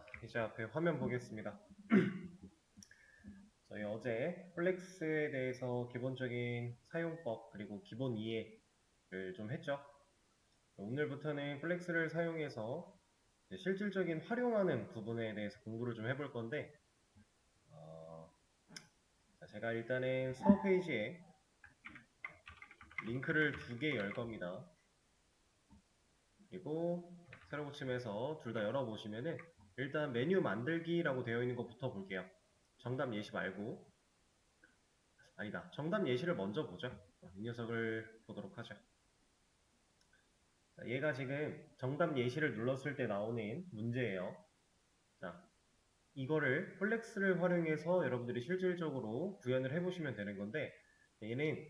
자, 이제 앞에 화면 보겠습니다. 저희 어제 플렉스에 대해서 기본적인 사용법 그리고 기본 이해를 좀 했죠. 오늘부터는 플렉스를 사용해서 실질적인 활용하는 부분에 대해서 공부를 좀 해볼 건데 자, 제가 일단은 수업 페이지에 링크를 2개 열 겁니다. 그리고 새로 고침해서 둘 다 열어보시면은 일단 메뉴 만들기라고 되어 있는 것부터 볼게요. 정답 예시 말고. 아니다. 정답 예시를 먼저 보죠. 이 녀석을 보도록 하죠. 자, 얘가 지금 정답 예시를 눌렀을 때 나오는 문제예요. 자, 이거를 플렉스를 활용해서 여러분들이 실질적으로 구현을 해보시면 되는 건데, 얘는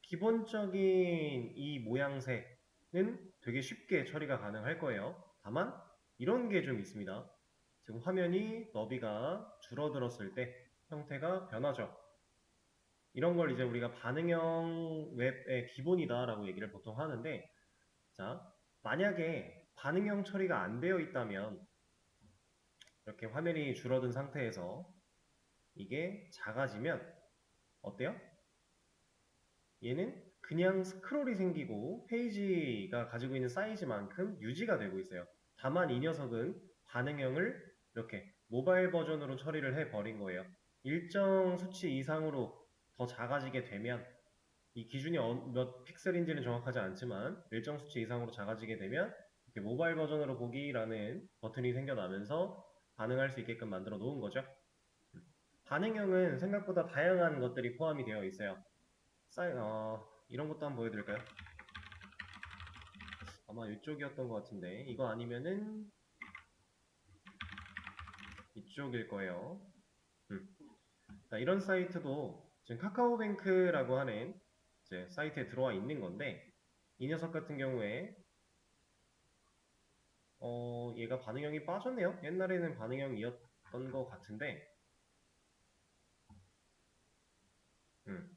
기본적인 이 모양새는 되게 쉽게 처리가 가능할 거예요. 다만 이런 게 좀 있습니다. 지금 화면이 너비가 줄어들었을 때 형태가 변하죠. 이런 걸 이제 우리가 반응형 웹의 기본이다라고 얘기를 보통 하는데, 자, 만약에 반응형 처리가 안 되어 있다면 이렇게 화면이 줄어든 상태에서 이게 작아지면 어때요? 얘는 그냥 스크롤이 생기고 페이지가 가지고 있는 사이즈만큼 유지가 되고 있어요. 다만 이 녀석은 반응형을 이렇게 모바일 버전으로 처리를 해버린 거예요. 일정 수치 이상으로 더 작아지게 되면 이 기준이 몇 픽셀인지는 정확하지 않지만 일정 수치 이상으로 작아지게 되면 이렇게 모바일 버전으로 보기라는 버튼이 생겨나면서 반응할 수 있게끔 만들어 놓은 거죠. 반응형은 생각보다 다양한 것들이 포함이 되어 있어요. 이런 것도 한번 보여드릴까요? 아마 이쪽이었던 것 같은데 이거 아니면은 이쪽일 거예요. 자, 이런 사이트도 지금 카카오뱅크라고 하는 이제 사이트에 들어와 있는 건데 이 녀석 같은 경우에 얘가 반응형이 빠졌네요. 옛날에는 반응형이었던 것 같은데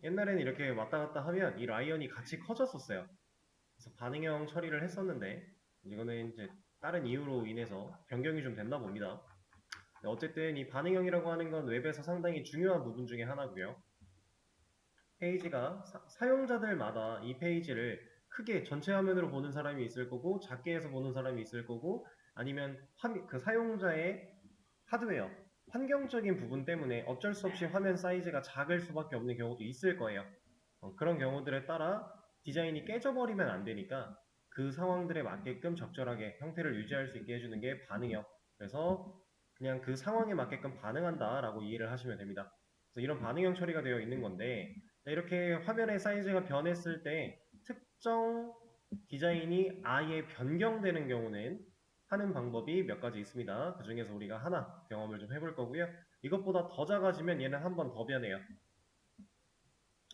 옛날에는 이렇게 왔다 갔다 하면 이 라이언이 같이 커졌었어요. 그래서 반응형 처리를 했었는데 이거는 이제 다른 이유로 인해서 변경이 좀 됐나 봅니다. 어쨌든 이 반응형이라고 하는 건 웹에서 상당히 중요한 부분 중에 하나고요. 페이지가 사용자들마다 이 페이지를 크게 전체 화면으로 보는 사람이 있을 거고 작게 해서 보는 사람이 있을 거고 아니면 그 사용자의 하드웨어, 환경적인 부분 때문에 어쩔 수 없이 화면 사이즈가 작을 수밖에 없는 경우도 있을 거예요. 그런 경우들에 따라 디자인이 깨져버리면 안 되니까 그 상황들에 맞게끔 적절하게 형태를 유지할 수 있게 해주는 게 반응형. 그래서 그냥 그 상황에 맞게끔 반응한다라고 이해를 하시면 됩니다. 그래서 이런 반응형 처리가 되어 있는 건데 이렇게 화면의 사이즈가 변했을 때 특정 디자인이 아예 변경되는 경우는 하는 방법이 몇 가지 있습니다. 그 중에서 우리가 하나 경험을 좀 해볼 거고요. 이것보다 더 작아지면 얘는 한 번 더 변해요.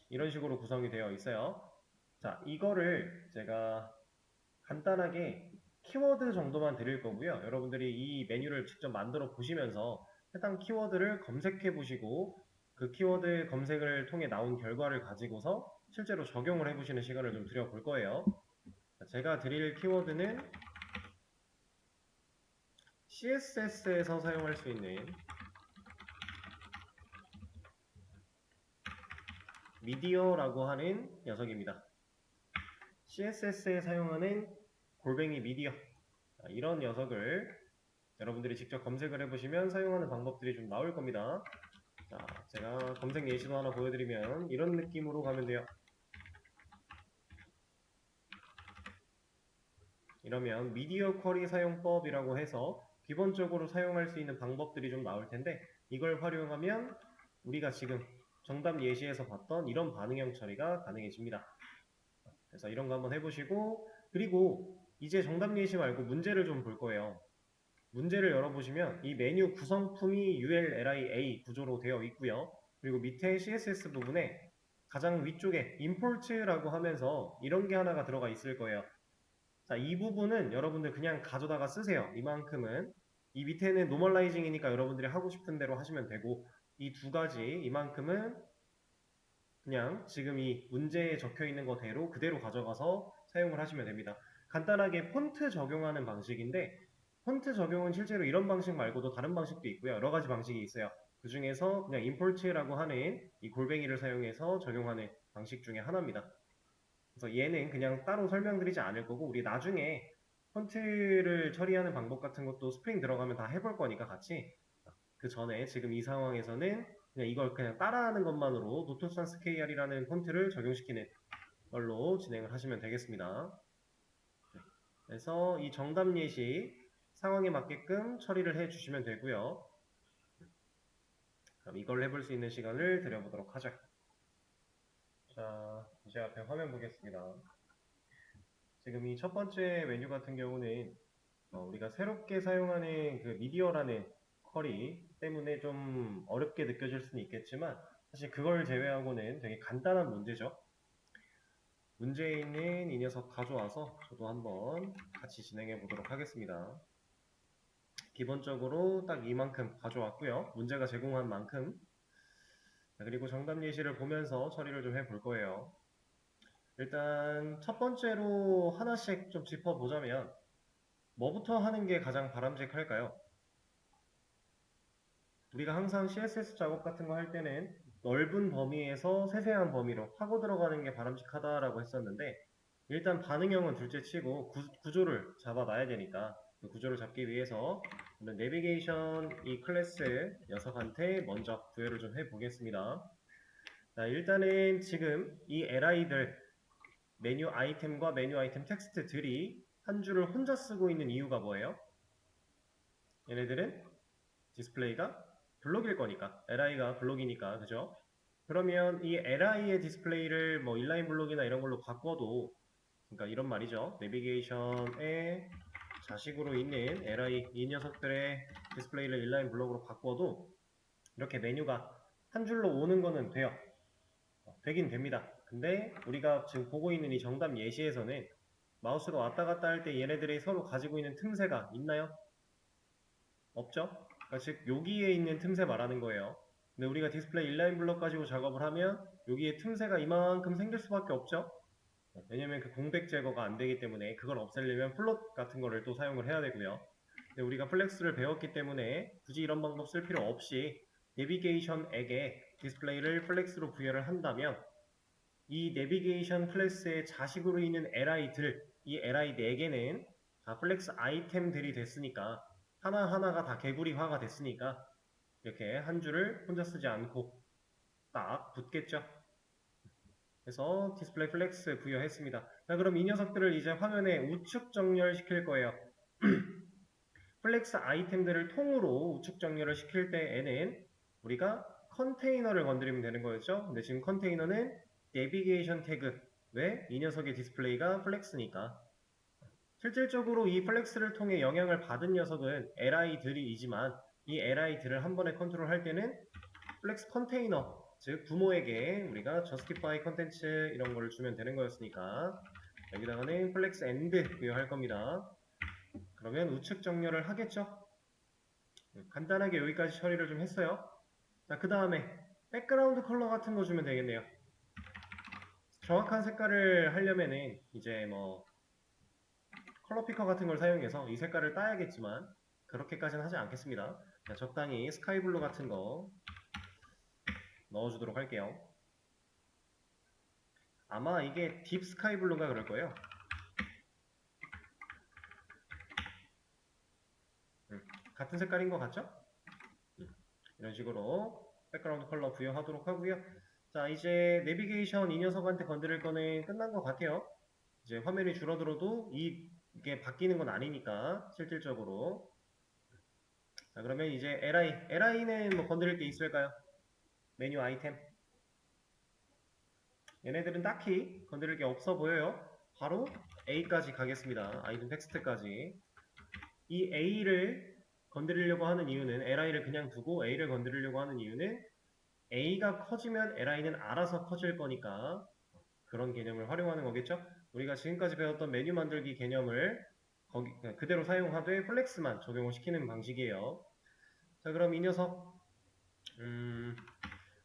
이런 식으로 구성이 되어 있어요. 자, 이거를 제가 간단하게 키워드 정도만 드릴 거고요. 여러분들이 이 메뉴를 직접 만들어 보시면서 해당 키워드를 검색해 보시고 그 키워드 검색을 통해 나온 결과를 가지고서 실제로 적용을 해 보시는 시간을 좀 드려 볼 거예요. 자, 제가 드릴 키워드는 CSS에서 사용할 수 있는 미디어라고 하는 녀석입니다. CSS에 사용하는 골뱅이 미디어 이런 녀석을 여러분들이 직접 검색을 해보시면 사용하는 방법들이 좀 나올 겁니다. 자, 제가 검색 예시도 하나 보여드리면 이런 느낌으로 가면 돼요. 이러면 미디어 쿼리 사용법이라고 해서 기본적으로 사용할 수 있는 방법들이 좀 나올 텐데 이걸 활용하면 우리가 지금 정답 예시에서 봤던 이런 반응형 처리가 가능해집니다. 그래서 이런 거 한번 해보시고 그리고 이제 정답 예시 말고 문제를 좀 볼 거예요. 문제를 열어보시면 이 메뉴 구성품이 ULLIA 구조로 되어 있고요. 그리고 밑에 CSS 부분에 가장 위쪽에 import라고 하면서 이런 게 하나가 들어가 있을 거예요. 자, 이 부분은 여러분들 그냥 가져다가 쓰세요. 이만큼은. 이 밑에는 노멀라이징이니까 여러분들이 하고 싶은 대로 하시면 되고 이 두 가지 이만큼은 그냥 지금 이 문제에 적혀 있는 거대로 그대로 가져가서 사용을 하시면 됩니다. 간단하게 폰트 적용하는 방식인데 폰트 적용은 실제로 이런 방식 말고도 다른 방식도 있고요. 여러 가지 방식이 있어요. 그 중에서 그냥 import라고 하는 이 골뱅이를 사용해서 적용하는 방식 중에 하나입니다. 그래서 얘는 그냥 따로 설명드리지 않을 거고 우리 나중에 폰트를 처리하는 방법 같은 것도 스프링 들어가면 다 해볼 거니까 같이 그 전에 지금 이 상황에서는 그냥 이걸 그냥 따라하는 것만으로 노토산스 KR이라는 폰트를 적용시키는 걸로 진행을 하시면 되겠습니다. 그래서 이 정답 예시 상황에 맞게끔 처리를 해 주시면 되고요. 그럼 이걸 해볼 수 있는 시간을 드려보도록 하죠. 자, 이제 앞에 화면 보겠습니다. 지금 이 첫 번째 메뉴 같은 경우는 우리가 새롭게 사용하는 그 미디어라는 쿼리 때문에 좀 어렵게 느껴질 수는 있겠지만 사실 그걸 제외하고는 되게 간단한 문제죠. 문제에 있는 이 녀석 가져와서 저도 한번 같이 진행해 보도록 하겠습니다. 기본적으로 딱 이만큼 가져왔고요. 문제가 제공한 만큼. 그리고 정답 예시를 보면서 처리를 좀 해볼 거예요. 일단 첫 번째로 하나씩 좀 짚어보자면 뭐부터 하는 게 가장 바람직할까요? 우리가 항상 CSS 작업 같은 거 할 때는 넓은 범위에서 세세한 범위로 파고 들어가는 게 바람직하다라고 했었는데 일단 반응형은 둘째 치고 구조를 잡아놔야 되니까 그 구조를 잡기 위해서 내비게이션 이 클래스 녀석한테 먼저 부여를 좀 해보겠습니다. 자, 일단은 지금 이 li들 메뉴 아이템과 메뉴 아이템 텍스트들이 한 줄을 혼자 쓰고 있는 이유가 뭐예요? 얘네들은 디스플레이가 블록일 거니까 li가 블록이니까 그죠? 그러면 이 li의 디스플레이를 뭐 인라인 블록이나 이런 걸로 바꿔도 그러니까 이런 말이죠. 내비게이션의 자식으로 있는 li 이 녀석들의 디스플레이를 인라인 블록으로 바꿔도 이렇게 메뉴가 한 줄로 오는 거는 돼요. 되긴 됩니다. 근데 우리가 지금 보고 있는 이 정답 예시에서는 마우스가 왔다 갔다 할 때 얘네들이 서로 가지고 있는 틈새가 있나요? 없죠? 그러니까 즉 여기에 있는 틈새 말하는 거예요. 근데 우리가 디스플레이 인라인 블록 가지고 작업을 하면 여기에 틈새가 이만큼 생길 수밖에 없죠? 왜냐면 그 공백 제거가 안 되기 때문에 그걸 없애려면 플롯 같은 거를 또 사용을 해야 되고요. 근데 우리가 플렉스를 배웠기 때문에 굳이 이런 방법 쓸 필요 없이 내비게이션에게 디스플레이를 플렉스로 부여를 한다면 이 내비게이션 클래스의 자식으로 있는 li들, 이 li 4개는 다 플렉스 아이템들이 됐으니까 하나하나가 다 개구리화가 됐으니까 이렇게 한 줄을 혼자 쓰지 않고 딱 붙겠죠. 그래서 디스플레이 플렉스 부여했습니다. 자, 그럼 이 녀석들을 이제 화면에 우측 정렬 시킬 거예요. 플렉스 아이템들을 통으로 우측 정렬을 시킬 때에는 우리가 컨테이너를 건드리면 되는 거였죠. 근데 지금 컨테이너는 내비게이션 태그, 왜? 이 녀석의 디스플레이가 플렉스니까. 실질적으로 이 플렉스를 통해 영향을 받은 녀석은 li들이지만 이 li들을 한 번에 컨트롤할 때는 플렉스 컨테이너, 즉 부모에게 우리가 justify 컨텐츠 이런 거를 주면 되는 거였으니까 여기다가는 플렉스 end 부여할 겁니다. 그러면 우측 정렬을 하겠죠? 간단하게 여기까지 처리를 좀 했어요. 자, 그 다음에 백그라운드 컬러 같은 거 주면 되겠네요. 정확한 색깔을 하려면은 이제 뭐 컬러 피커 같은 걸 사용해서 이 색깔을 따야겠지만 그렇게까지는 하지 않겠습니다. 자, 적당히 스카이 블루 같은 거 넣어주도록 할게요. 아마 이게 딥 스카이 블루가 그럴 거예요. 같은 색깔인 것 같죠? 이런 식으로 백그라운드 컬러 부여하도록 하고요. 자, 이제 내비게이션 이 녀석한테 건드릴 거는 끝난 것 같아요. 이제 화면이 줄어들어도 이게 바뀌는 건 아니니까 실질적으로. 자, 그러면 이제 li는 뭐 건드릴 게 있을까요? 메뉴 아이템. 얘네들은 딱히 건드릴 게 없어 보여요. 바로 A까지 가겠습니다. 아이템 텍스트까지. 이 A를 건드리려고 하는 이유는 li를 그냥 두고 A를 건드리려고 하는 이유는 A가 커지면 li는 알아서 커질 거니까 그런 개념을 활용하는 거겠죠? 우리가 지금까지 배웠던 메뉴 만들기 개념을 그대로 사용하되 플렉스만 적용을 시키는 방식이에요. 자, 그럼 이 녀석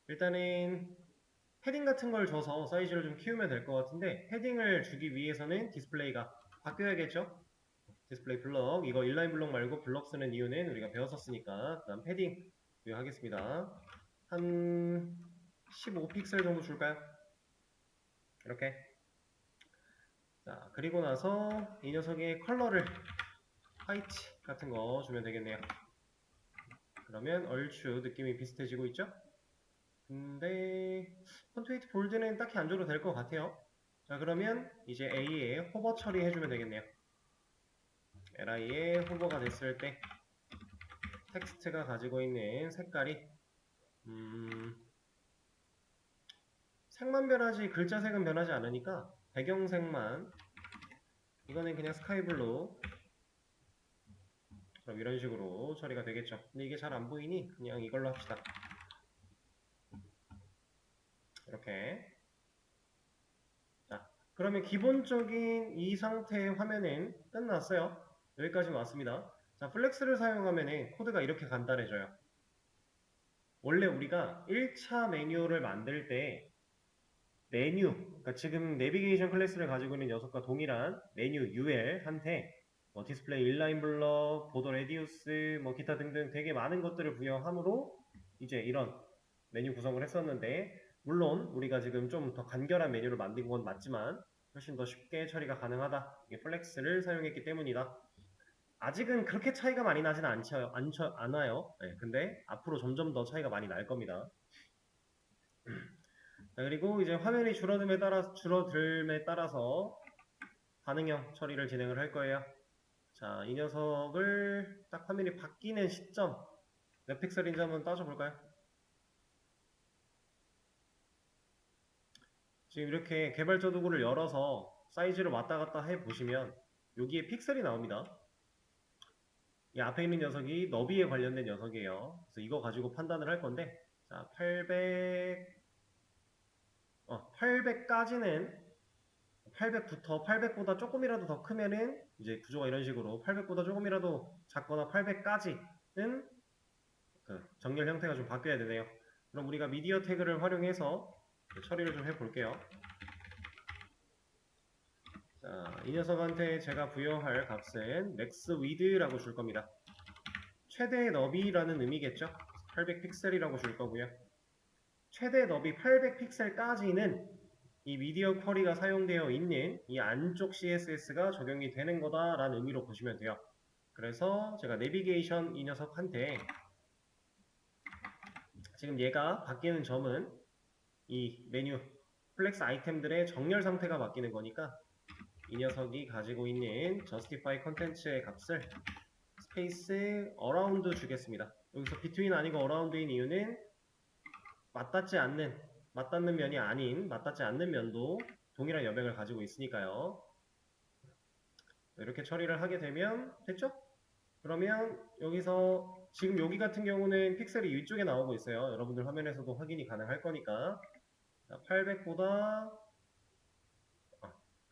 일단은 패딩 같은 걸 줘서 사이즈를 좀 키우면 될 것 같은데 패딩을 주기 위해서는 디스플레이가 바뀌어야겠죠? 디스플레이 블럭, 이거 인라인 블럭 말고 블럭 쓰는 이유는 우리가 배웠었으니까. 그 다음 패딩 부여하겠습니다. 한 15픽셀 정도 줄까요? 이렇게. 자, 그리고 나서 이 녀석의 컬러를 화이트 같은 거 주면 되겠네요. 그러면 얼추 느낌이 비슷해지고 있죠? 근데 폰트 웨이트 볼드는 딱히 안 줘도 될 것 같아요. 자, 그러면 이제 A에 호버 처리해주면 되겠네요. li에 호버가 됐을 때 텍스트가 가지고 있는 색깔이 색만 변하지 글자색은 변하지 않으니까 배경색만, 이거는 그냥 스카이블루, 그럼 이런 식으로 처리가 되겠죠. 근데 이게 잘 안 보이니 그냥 이걸로 합시다. 이렇게. 자, 그러면 기본적인 이 상태의 화면은 끝났어요. 여기까지 왔습니다. 자, 플렉스를 사용하면 코드가 이렇게 간단해져요. 원래 우리가 1차 매뉴얼을 만들 때 메뉴, 그러니까 지금 내비게이션 클래스를 가지고 있는 녀석과 동일한 메뉴 UL한테 뭐 디스플레이 인라인 블럭, 보더 레디우스, 뭐 기타 등등 되게 많은 것들을 부여함으로 이제 이런 메뉴 구성을 했었는데, 물론 우리가 지금 좀 더 간결한 메뉴를 만든 건 맞지만 훨씬 더 쉽게 처리가 가능하다. 이게 플렉스를 사용했기 때문이다. 아직은 그렇게 차이가 많이 나진 않아요. 네, 근데 앞으로 점점 더 차이가 많이 날 겁니다. 자, 그리고 이제 화면이 줄어들음에 따라서 반응형 처리를 진행을 할 거예요. 자, 이 녀석을 딱 화면이 바뀌는 시점 몇 픽셀인지 한번 따져볼까요? 지금 이렇게 개발자 도구를 열어서 사이즈를 왔다 갔다 해 보시면 여기에 픽셀이 나옵니다. 이 앞에 있는 녀석이 너비에 관련된 녀석이에요. 그래서 이거 가지고 판단을 할 건데, 자, 800까지는 800부터 800보다 조금이라도 더 크면은 이제 구조가 이런 식으로 800보다 조금이라도 작거나 800까지는 그 정렬 형태가 좀 바뀌어야 되네요. 그럼 우리가 미디어 태그를 활용해서 처리를 좀 해볼게요. 자, 이 녀석한테 제가 부여할 값은 max width라고 줄 겁니다. 최대 너비라는 의미겠죠? 800픽셀이라고 줄 거고요. 최대 너비 800픽셀까지는 이 미디어 쿼리가 사용되어 있는 이 안쪽 CSS가 적용이 되는 거다라는 의미로 보시면 돼요. 그래서 제가 내비게이션 이 녀석한테 지금 얘가 바뀌는 점은 이 메뉴 플렉스 아이템들의 정렬 상태가 바뀌는 거니까 이 녀석이 가지고 있는 justify content의 값을 스페이스 around 주겠습니다. 여기서 between 아니고 around인 이유는 맞닿는 면이 아닌 맞닿지 않는 면도 동일한 여백을 가지고 있으니까요. 이렇게 처리를 하게 되면 됐죠? 그러면 여기서 지금 여기 같은 경우는 픽셀이 위쪽에 나오고 있어요. 여러분들 화면에서도 확인이 가능할 거니까 800보다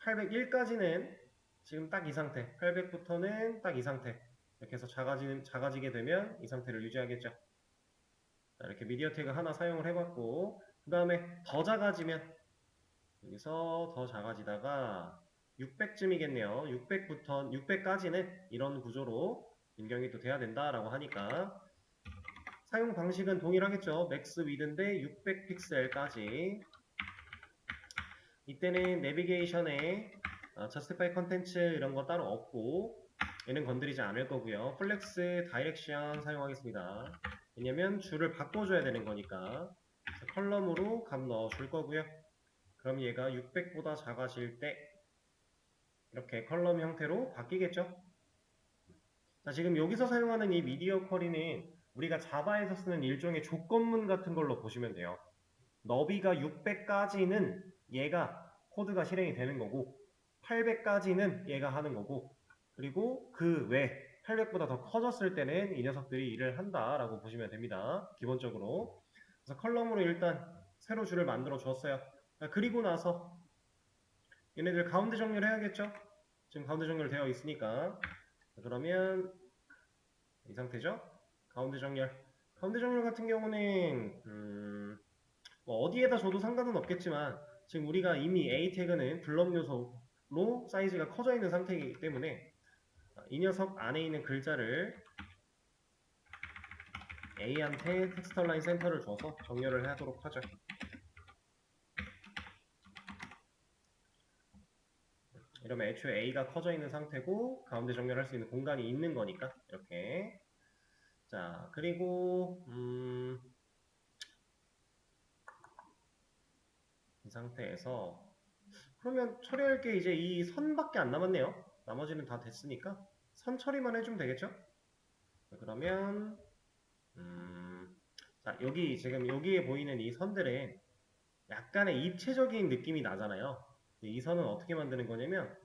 801까지는 지금 딱 이 상태, 800부터는 딱 이 상태, 이렇게 해서 작아지게 되면 이 상태를 유지하겠죠. 자, 이렇게 미디어 태그 하나 사용을 해봤고, 그 다음에 더 작아지면 여기서 더 작아지다가 600쯤이겠네요. 600까지는 이런 구조로 변경이 또 돼야 된다라고 하니까 사용 방식은 동일하겠죠. 맥스 위드인데 600픽셀까지. 이때는 내비게이션에 justify 컨텐츠 이런 거 따로 없고 얘는 건드리지 않을 거고요. 플렉스 다이렉션 사용하겠습니다. 왜냐면 줄을 바꿔줘야 되는 거니까. 컬럼으로 값 넣어줄 거고요. 그럼 얘가 600보다 작아질 때 이렇게 컬럼 형태로 바뀌겠죠. 자, 지금 여기서 사용하는 이 미디어 쿼리는 우리가 자바에서 쓰는 일종의 조건문 같은 걸로 보시면 돼요. 너비가 600까지는 얘가 코드가 실행이 되는 거고 800까지는 얘가 하는 거고, 그리고 그 외 800보다 더 커졌을 때는 이 녀석들이 일을 한다라고 보시면 됩니다. 기본적으로. 그래서 컬럼으로 일단 새로 줄을 만들어 줬어요. 그리고 나서 얘네들 가운데 정렬 해야겠죠? 지금 가운데 정렬 되어 있으니까. 그러면 이 상태죠? 가운데 정렬. 가운데 정렬 같은 경우는 뭐 어디에다 줘도 상관은 없겠지만 지금 우리가 이미 A 태그는 블럭 요소로 사이즈가 커져 있는 상태이기 때문에 이 녀석 안에 있는 글자를 A한테 텍스트 얼라인 센터를 줘서 정렬을 하도록 하죠. 이러면 애초에 A가 커져 있는 상태고 가운데 정렬할 수 있는 공간이 있는 거니까 이렇게. 자, 그리고 이 상태에서 그러면 처리할 게 이제 이 선밖에 안 남았네요. 나머지는 다 됐으니까 선 처리만 해주면 되겠죠? 그러면 자, 여기 지금 여기에 보이는 이 선들은 약간의 입체적인 느낌이 나잖아요. 이 선은 어떻게 만드는 거냐면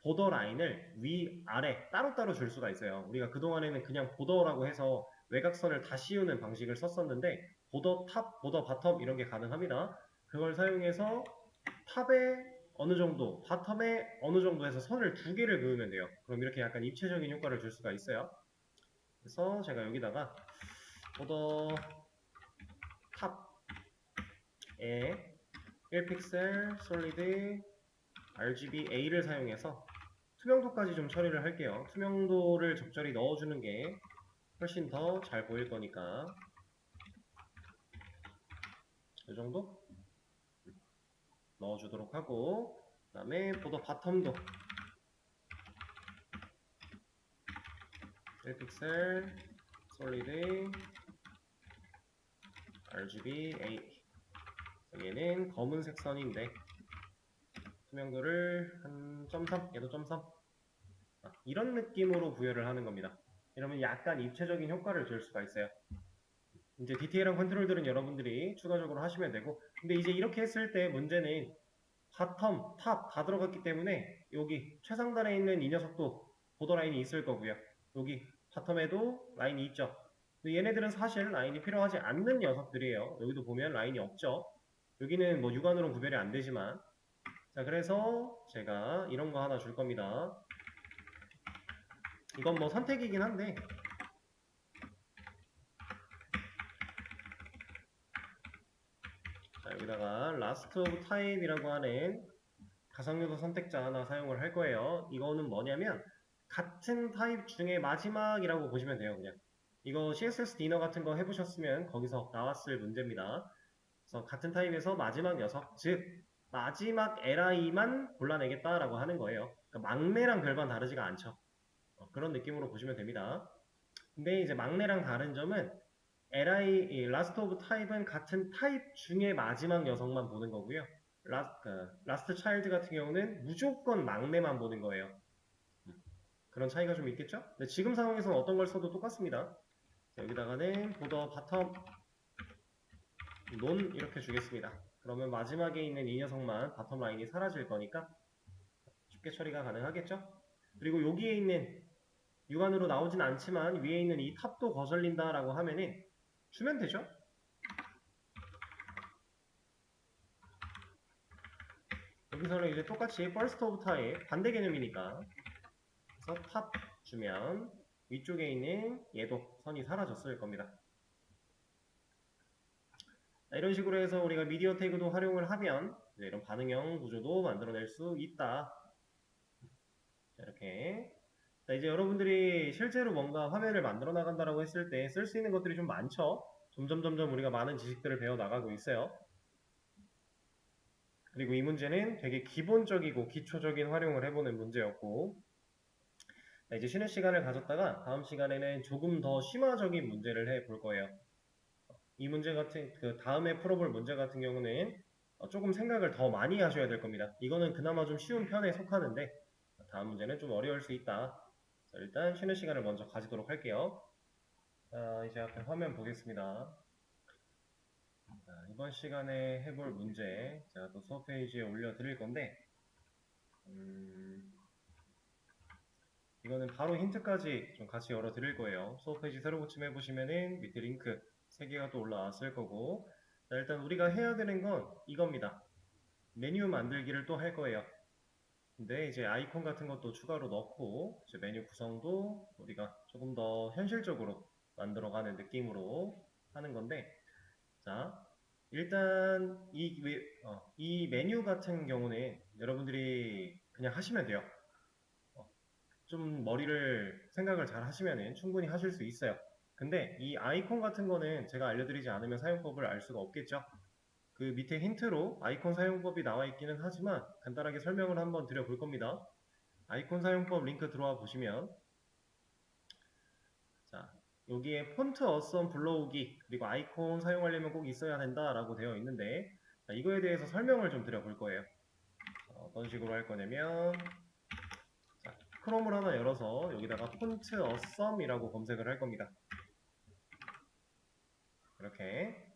보더 라인을 위, 아래 따로따로 줄 수가 있어요. 우리가 그동안에는 그냥 보더라고 해서 외곽선을 다 씌우는 방식을 썼었는데 보더 탑, 보더 바텀 이런 게 가능합니다. 그걸 사용해서 탑에 어느 정도, 바텀에 어느 정도 해서 선을 두 개를 그으면 돼요. 그럼 이렇게 약간 입체적인 효과를 줄 수가 있어요. 그래서 제가 여기다가 보더 탑에 1픽셀 솔리드 RGBA를 사용해서 투명도까지 좀 처리를 할게요. 투명도를 적절히 넣어주는 게 훨씬 더 잘 보일 거니까 이 정도 넣어주도록 하고 그 다음에 보더 바텀도 1픽셀 솔리드 RGBA 여기에는 검은색 선인데 투명도를 한 0.3 얘도 0.3 이런 느낌으로 부여를 하는 겁니다. 이러면 약간 입체적인 효과를 줄 수가 있어요. 이제 디테일한 컨트롤들은 여러분들이 추가적으로 하시면 되고 근데 이제 이렇게 했을 때 문제는 바텀, 탑 다 들어갔기 때문에 여기 최상단에 있는 이 녀석도 보더 라인이 있을 거고요. 여기 바텀에도 라인이 있죠. 근데 얘네들은 사실 라인이 필요하지 않는 녀석들이에요. 여기도 보면 라인이 없죠. 여기는 뭐 육안으로는 구별이 안 되지만 자 그래서 제가 이런 거 하나 줄 겁니다. 이건 뭐 선택이긴 한데 자 여기다가 last of type이라고 하는 가상요소 선택자 하나 사용을 할 거예요. 이거는 뭐냐면 같은 타입 중에 마지막이라고 보시면 돼요. 그냥 이거 CSS 디너 같은 거 해보셨으면 거기서 나왔을 문제입니다. 그래서 같은 타입에서 마지막 녀석, 즉 마지막 li만 골라내겠다라고 하는 거예요. 그러니까 막내랑 별반 다르지가 않죠. 그런 느낌으로 보시면 됩니다. 근데 이제 막내랑 다른 점은 last of type은 같은 타입 중에 마지막 녀석만 보는 거고요. 라스트 차일드 같은 경우는 무조건 막내만 보는 거예요. 그런 차이가 좀 있겠죠? 근데 지금 상황에서는 어떤 걸 써도 똑같습니다. 자, 여기다가는 보더 바텀 논 이렇게 주겠습니다. 그러면 마지막에 있는 이 녀석만 바텀 라인이 사라질 거니까 쉽게 처리가 가능하겠죠? 그리고 여기에 있는 육안으로 나오진 않지만 위에 있는 이 탑도 거슬린다라고 하면은 주면 되죠? 여기서는 이제 똑같이 first of type 반대 개념이니까 그래서 탑 주면 위쪽에 있는 얘도 선이 사라졌을 겁니다. 이런 식으로 해서 우리가 미디어 태그도 활용을 하면 이런 반응형 구조도 만들어낼 수 있다. 이렇게 이제 여러분들이 실제로 뭔가 화면을 만들어 나간다라고 했을 때 쓸 수 있는 것들이 좀 많죠. 점점 우리가 많은 지식들을 배워 나가고 있어요. 그리고 이 문제는 되게 기본적이고 기초적인 활용을 해보는 문제였고 이제 쉬는 시간을 가졌다가 다음 시간에는 조금 더 심화적인 문제를 해볼 거예요. 이 문제 같은 그 다음에 풀어볼 문제 같은 경우는 조금 생각을 더 많이 하셔야 될 겁니다. 이거는 그나마 좀 쉬운 편에 속하는데 다음 문제는 좀 어려울 수 있다. 자, 일단 쉬는 시간을 먼저 가지도록 할게요. 이제 앞에 화면 보겠습니다. 자, 이번 시간에 해볼 문제 제가 또 수업 페이지에 올려드릴 건데 이거는 바로 힌트까지 좀 같이 열어드릴 거예요. 수업 페이지 새로 고침해 보시면은 밑에 링크 3개가 또 올라왔을 거고 자, 일단 우리가 해야 되는 건 이겁니다. 메뉴 만들기를 또 할 거예요. 근데 이제 아이콘 같은 것도 추가로 넣고 이제 메뉴 구성도 우리가 조금 더 현실적으로 만들어가는 느낌으로 하는 건데 자 일단 이 메뉴 같은 경우는 여러분들이 그냥 하시면 돼요. 좀 머리를 생각을 잘 하시면은 충분히 하실 수 있어요. 근데 이 아이콘 같은 거는 제가 알려드리지 않으면 사용법을 알 수가 없겠죠. 그 밑에 힌트로 아이콘 사용법이 나와 있기는 하지만 간단하게 설명을 한번 드려볼 겁니다. 아이콘 사용법 링크 들어와 보시면, 자, 여기에 폰트 어썸 불러오기 그리고 아이콘 사용하려면 꼭 있어야 된다라고 되어 있는데, 자, 이거에 대해서 설명을 좀 드려볼 거예요. 어떤 식으로 할 거냐면, 자, 크롬을 하나 열어서 여기다가 폰트 어썸이라고 검색을 할 겁니다. 이렇게.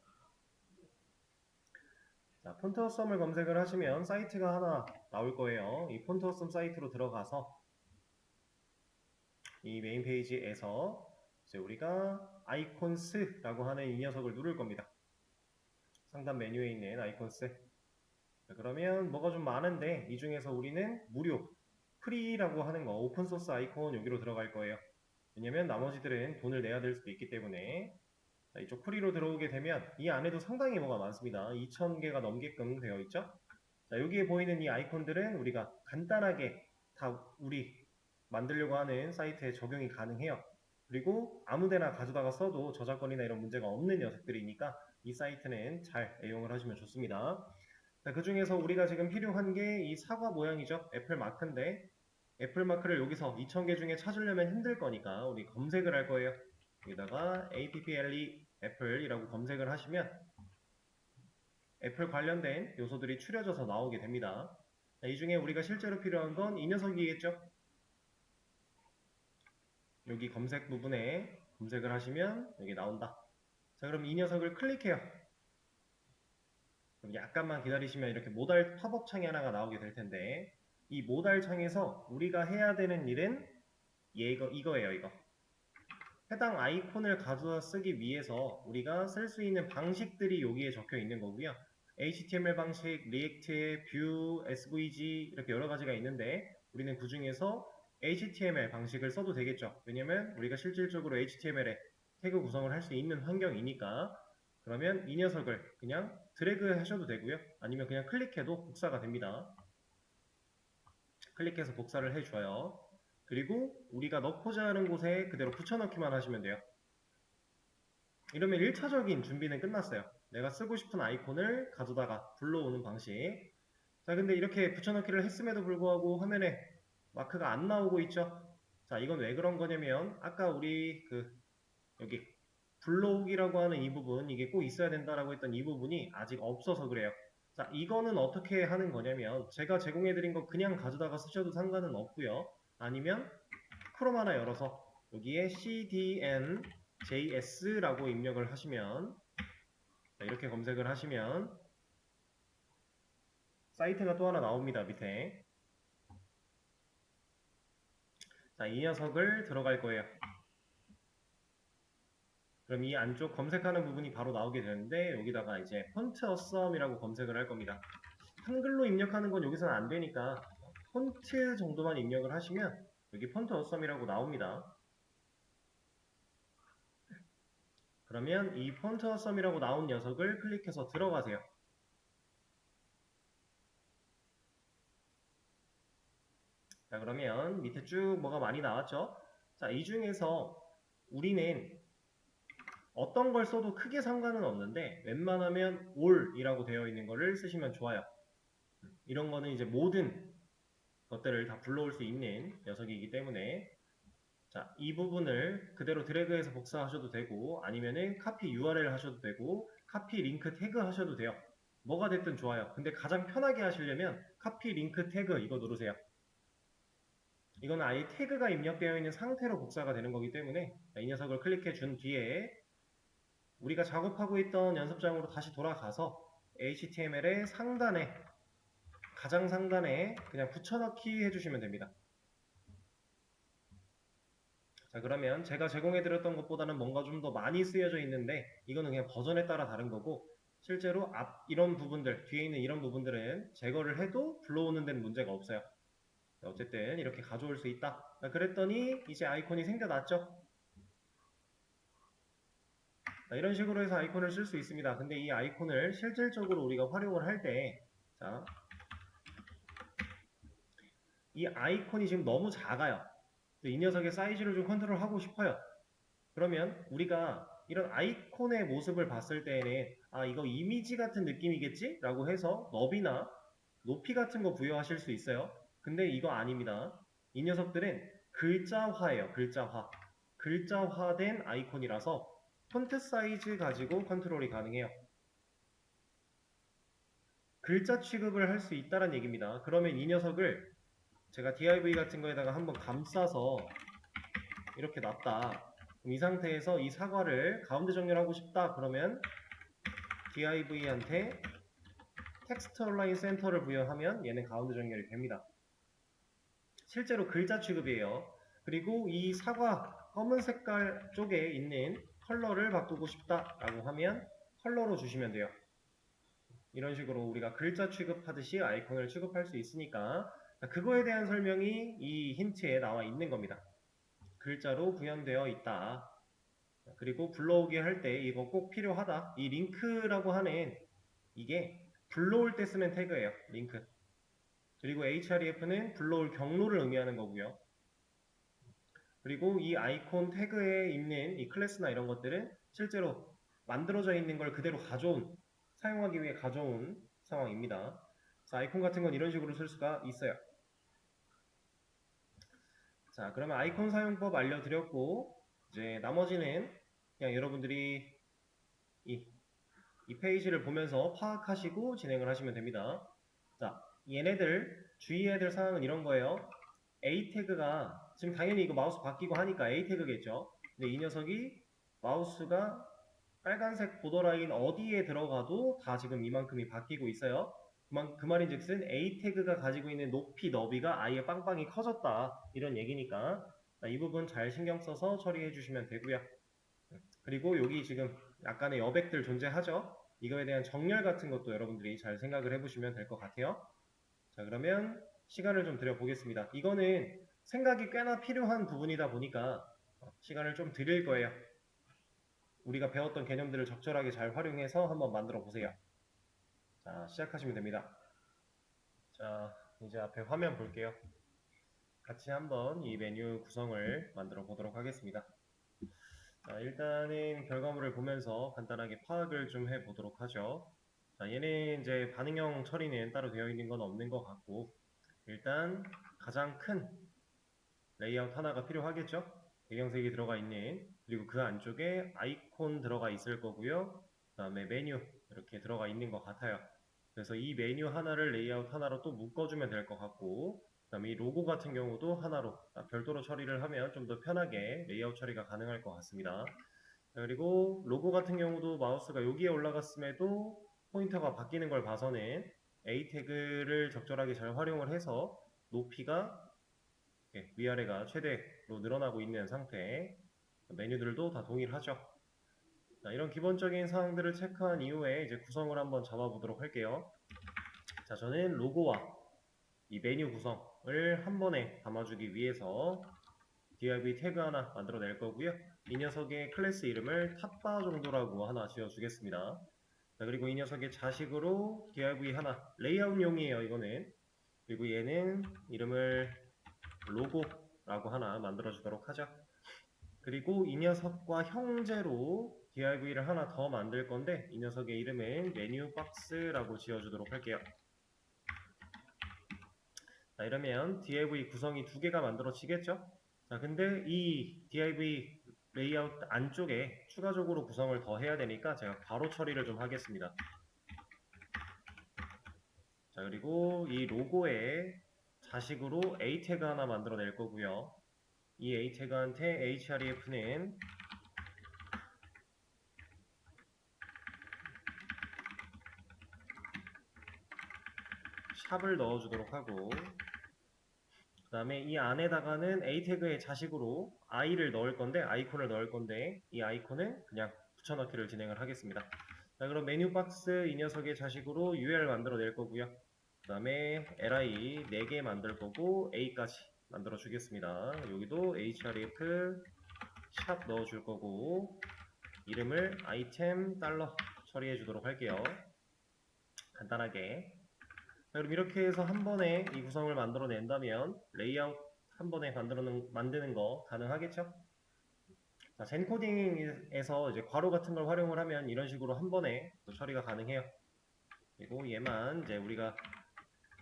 자, 폰트 어썸을 검색을 하시면 사이트가 하나 나올 거예요. 이 폰트 어썸 사이트로 들어가서 이 메인 페이지에서 이제 우리가 아이콘스라고 하는 이 녀석을 누를 겁니다. 상단 메뉴에 있는 아이콘스. 자, 그러면 뭐가 좀 많은데 이 중에서 우리는 무료, 프리라고 하는 거, 오픈소스 아이콘 여기로 들어갈 거예요. 왜냐면 나머지들은 돈을 내야 될 수도 있기 때문에. 자, 이쪽 프리로 들어오게 되면 이 안에도 상당히 뭐가 많습니다. 2000개가 넘게끔 되어 있죠. 자, 여기에 보이는 이 아이콘들은 우리가 간단하게 다 우리 만들려고 하는 사이트에 적용이 가능해요. 그리고 아무데나 가져다가 써도 저작권이나 이런 문제가 없는 녀석들이니까 이 사이트는 잘 애용을 하시면 좋습니다. 자, 그 중에서 우리가 지금 필요한 게 이 사과 모양이죠. 애플 마크인데 애플 마크를 여기서 2000개 중에 찾으려면 힘들 거니까 우리 검색을 할 거예요. 여기다가 apple 애플이라고 검색을 하시면 애플 관련된 요소들이 추려져서 나오게 됩니다. 자, 이 중에 우리가 실제로 필요한 건 이 녀석이겠죠. 여기 검색 부분에 검색을 하시면 여기 나온다. 자, 그럼 이 녀석을 클릭해요. 그럼 약간만 기다리시면 이렇게 모달 팝업 창이 하나가 나오게 될 텐데, 이 모달 창에서 우리가 해야 되는 일은 이거예요, 이거. 해당 아이콘을 가져다 쓰기 위해서 우리가 쓸 수 있는 방식들이 여기에 적혀 있는 거고요. HTML 방식, React, Vue, SVG 이렇게 여러 가지가 있는데 우리는 그 중에서 HTML 방식을 써도 되겠죠. 왜냐면 우리가 실질적으로 HTML에 태그 구성을 할 수 있는 환경이니까. 그러면 이 녀석을 그냥 드래그 하셔도 되고요. 아니면 그냥 클릭해도 복사가 됩니다. 클릭해서 복사를 해줘요. 그리고 우리가 넣고자 하는 곳에 그대로 붙여넣기만 하시면 돼요. 이러면 1차적인 준비는 끝났어요. 내가 쓰고 싶은 아이콘을 가져다가 불러오는 방식. 자, 근데 이렇게 붙여넣기를 했음에도 불구하고 화면에 마크가 안 나오고 있죠. 자, 이건 왜 그런 거냐면 아까 우리 여기 불러오기라고 하는 이 부분, 이게 꼭 있어야 된다라고 했던 이 부분이 아직 없어서 그래요. 자, 이거는 어떻게 하는 거냐면 제가 제공해드린 거 그냥 가져다가 쓰셔도 상관은 없고요. 아니면 크롬 하나 열어서 여기에 cdnjs라고 입력을 하시면, 이렇게 검색을 하시면 사이트가 또 하나 나옵니다. 밑에. 자, 이 녀석을 들어갈 거예요. 그럼 이 안쪽 검색하는 부분이 바로 나오게 되는데 여기다가 이제 폰트 어썸이라고 검색을 할 겁니다. 한글로 입력하는 건 여기서는 안 되니까 폰트 정도만 입력을 하시면 여기 폰트 어썸이라고 나옵니다. 그러면 이 폰트 어썸이라고 나온 녀석을 클릭해서 들어가세요. 자, 그러면 밑에 쭉 뭐가 많이 나왔죠? 자, 이 중에서 우리는 어떤 걸 써도 크게 상관은 없는데 웬만하면 all이라고 되어 있는 거를 쓰시면 좋아요. 이런 거는 이제 모든 것들을 다 불러올 수 있는 녀석이기 때문에, 자, 이 부분을 그대로 드래그해서 복사하셔도 되고 아니면은 카피 URL 하셔도 되고 카피 링크 태그 하셔도 돼요. 뭐가 됐든 좋아요. 근데 가장 편하게 하시려면 카피 링크 태그 이거 누르세요. 이거는 아예 태그가 입력되어 있는 상태로 복사가 되는 거기 때문에, 자, 이 녀석을 클릭해 준 뒤에 우리가 작업하고 있던 연습장으로 다시 돌아가서 HTML의 상단에, 가장 상단에 그냥 붙여넣기 해주시면 됩니다. 자, 그러면 제가 제공해드렸던 것보다는 뭔가 좀 더 많이 쓰여져 있는데 이거는 그냥 버전에 따라 다른 거고, 실제로 이런 부분들, 뒤에 있는 이런 부분들은 제거를 해도 불러오는 데는 문제가 없어요. 어쨌든 이렇게 가져올 수 있다. 자, 그랬더니 이제 아이콘이 생겨났죠. 자, 이런 식으로 해서 아이콘을 쓸 수 있습니다. 근데 이 아이콘을 실질적으로 우리가 활용을 할 때, 자, 이 아이콘이 지금 너무 작아요. 이 녀석의 사이즈를 좀 컨트롤하고 싶어요. 그러면 우리가 이런 아이콘의 모습을 봤을 때에는 아 이거 이미지 같은 느낌이겠지? 라고 해서 너비나 높이 같은 거 부여하실 수 있어요. 근데 이거 아닙니다. 이 녀석들은 글자화예요. 글자화. 글자화된 아이콘이라서 폰트 사이즈 가지고 컨트롤이 가능해요. 글자 취급을 할 수 있다는 얘기입니다. 그러면 이 녀석을 제가 div 같은 거에다가 한번 감싸서 이렇게 놨다. 이 상태에서 이 사과를 가운데 정렬하고 싶다. 그러면 div한테 텍스트 얼라인 센터를 부여하면 얘는 가운데 정렬이 됩니다. 실제로 글자 취급이에요. 그리고 이 사과 검은 색깔 쪽에 있는 컬러를 바꾸고 싶다라고 하면 컬러로 주시면 돼요. 이런 식으로 우리가 글자 취급하듯이 아이콘을 취급할 수 있으니까 그거에 대한 설명이 이 힌트에 나와 있는 겁니다. 글자로 구현되어 있다. 그리고 불러오게 할 때 이거 꼭 필요하다. 이 링크라고 하는 이게 불러올 때 쓰는 태그예요. 링크. 그리고 href는 불러올 경로를 의미하는 거고요. 그리고 이 아이콘 태그에 있는 이 클래스나 이런 것들은 실제로 만들어져 있는 걸 그대로 가져온, 사용하기 위해 가져온 상황입니다. 그래서 아이콘 같은 건 이런 식으로 쓸 수가 있어요. 자, 그러면 아이콘 사용법 알려드렸고, 이제 나머지는 그냥 여러분들이 이 페이지를 보면서 파악하시고 진행을 하시면 됩니다. 자, 얘네들 주의해야 될 사항은 이런 거예요. A 태그가 지금 당연히 이거 마우스 바뀌고 하니까 A 태그겠죠. 근데 이 녀석이 마우스가 빨간색 보더라인 어디에 들어가도 다 지금 이만큼이 바뀌고 있어요. 그 말인즉슨 A 태그가 가지고 있는 높이 너비가 아예 빵빵이 커졌다 이런 얘기니까 이 부분 잘 신경 써서 처리해 주시면 되고요. 그리고 여기 지금 약간의 여백들 존재하죠. 이거에 대한 정렬 같은 것도 여러분들이 잘 생각을 해보시면 될 것 같아요. 자, 그러면 시간을 좀 드려보겠습니다. 이거는 생각이 꽤나 필요한 부분이다 보니까 시간을 좀 드릴 거예요. 우리가 배웠던 개념들을 적절하게 잘 활용해서 한번 만들어 보세요. 자, 시작하시면 됩니다. 자, 이제 앞에 화면 볼게요. 같이 한번 이 메뉴 구성을 만들어 보도록 하겠습니다. 자, 일단은 결과물을 보면서 간단하게 파악을 좀 해보도록 하죠. 자, 얘는 이제 반응형 처리는 따로 되어 있는 건 없는 것 같고, 일단 가장 큰 레이아웃 하나가 필요하겠죠? 배경색이 들어가 있는, 그리고 그 안쪽에 아이콘 들어가 있을 거고요. 그 다음에 메뉴 이렇게 들어가 있는 것 같아요. 그래서 이 메뉴 하나를 레이아웃 하나로 또 묶어주면 될 것 같고, 그 다음에 이 로고 같은 경우도 하나로 별도로 처리를 하면 좀 더 편하게 레이아웃 처리가 가능할 것 같습니다. 그리고 로고 같은 경우도 마우스가 여기에 올라갔음에도 포인터가 바뀌는 걸 봐서는 A 태그를 적절하게 잘 활용을 해서 높이가 위아래가 최대로 늘어나고 있는 상태. 메뉴들도 다 동일하죠. 자, 이런 기본적인 사항들을 체크한 이후에 이제 구성을 한번 잡아보도록 할게요. 자, 저는 로고와 이 메뉴 구성을 한 번에 담아주기 위해서 div 태그 하나 만들어낼 거고요. 이 녀석의 클래스 이름을 탑바 정도라고 하나 지어주겠습니다. 자, 그리고 이 녀석의 자식으로 div 하나, 레이아웃용이에요, 이거는. 그리고 얘는 이름을 로고라고 하나 만들어주도록 하죠. 그리고 이 녀석과 형제로 div를 하나 더 만들 건데 이 녀석의 이름은 메뉴박스라고 지어주도록 할게요. 자, 이러면 div 구성이 두 개가 만들어지겠죠? 자, 근데 이 div 레이아웃 안쪽에 추가적으로 구성을 더 해야 되니까 제가 바로 처리를 좀 하겠습니다. 자, 그리고 이 로고에 자식으로 A 태그 하나 만들어낼 거고요. 이 A 태그한테 href는 샵을 넣어주도록 하고, 그 다음에 이 안에다가는 A 태그의 자식으로 i를 넣을 건데, 아이콘을 넣을 건데, 이 아이콘은 그냥 붙여넣기를 진행을 하겠습니다. 자, 그럼 메뉴 박스 이 녀석의 자식으로 UL 만들어낼 거고요. 그 다음에 li 4개 만들 거고, a까지 만들어 주겠습니다. 여기도 href 샵 넣어줄 거고, 이름을 아이템 달러 처리해 주도록 할게요. 간단하게. 자, 그럼 이렇게 해서 한 번에 이 구성을 만들어낸다면 레이아웃 한 번에 만드는 거 가능하겠죠? 자, 젠코딩에서 이제 괄호 같은 걸 활용을 하면 이런 식으로 한 번에 또 처리가 가능해요. 그리고 얘만 이제 우리가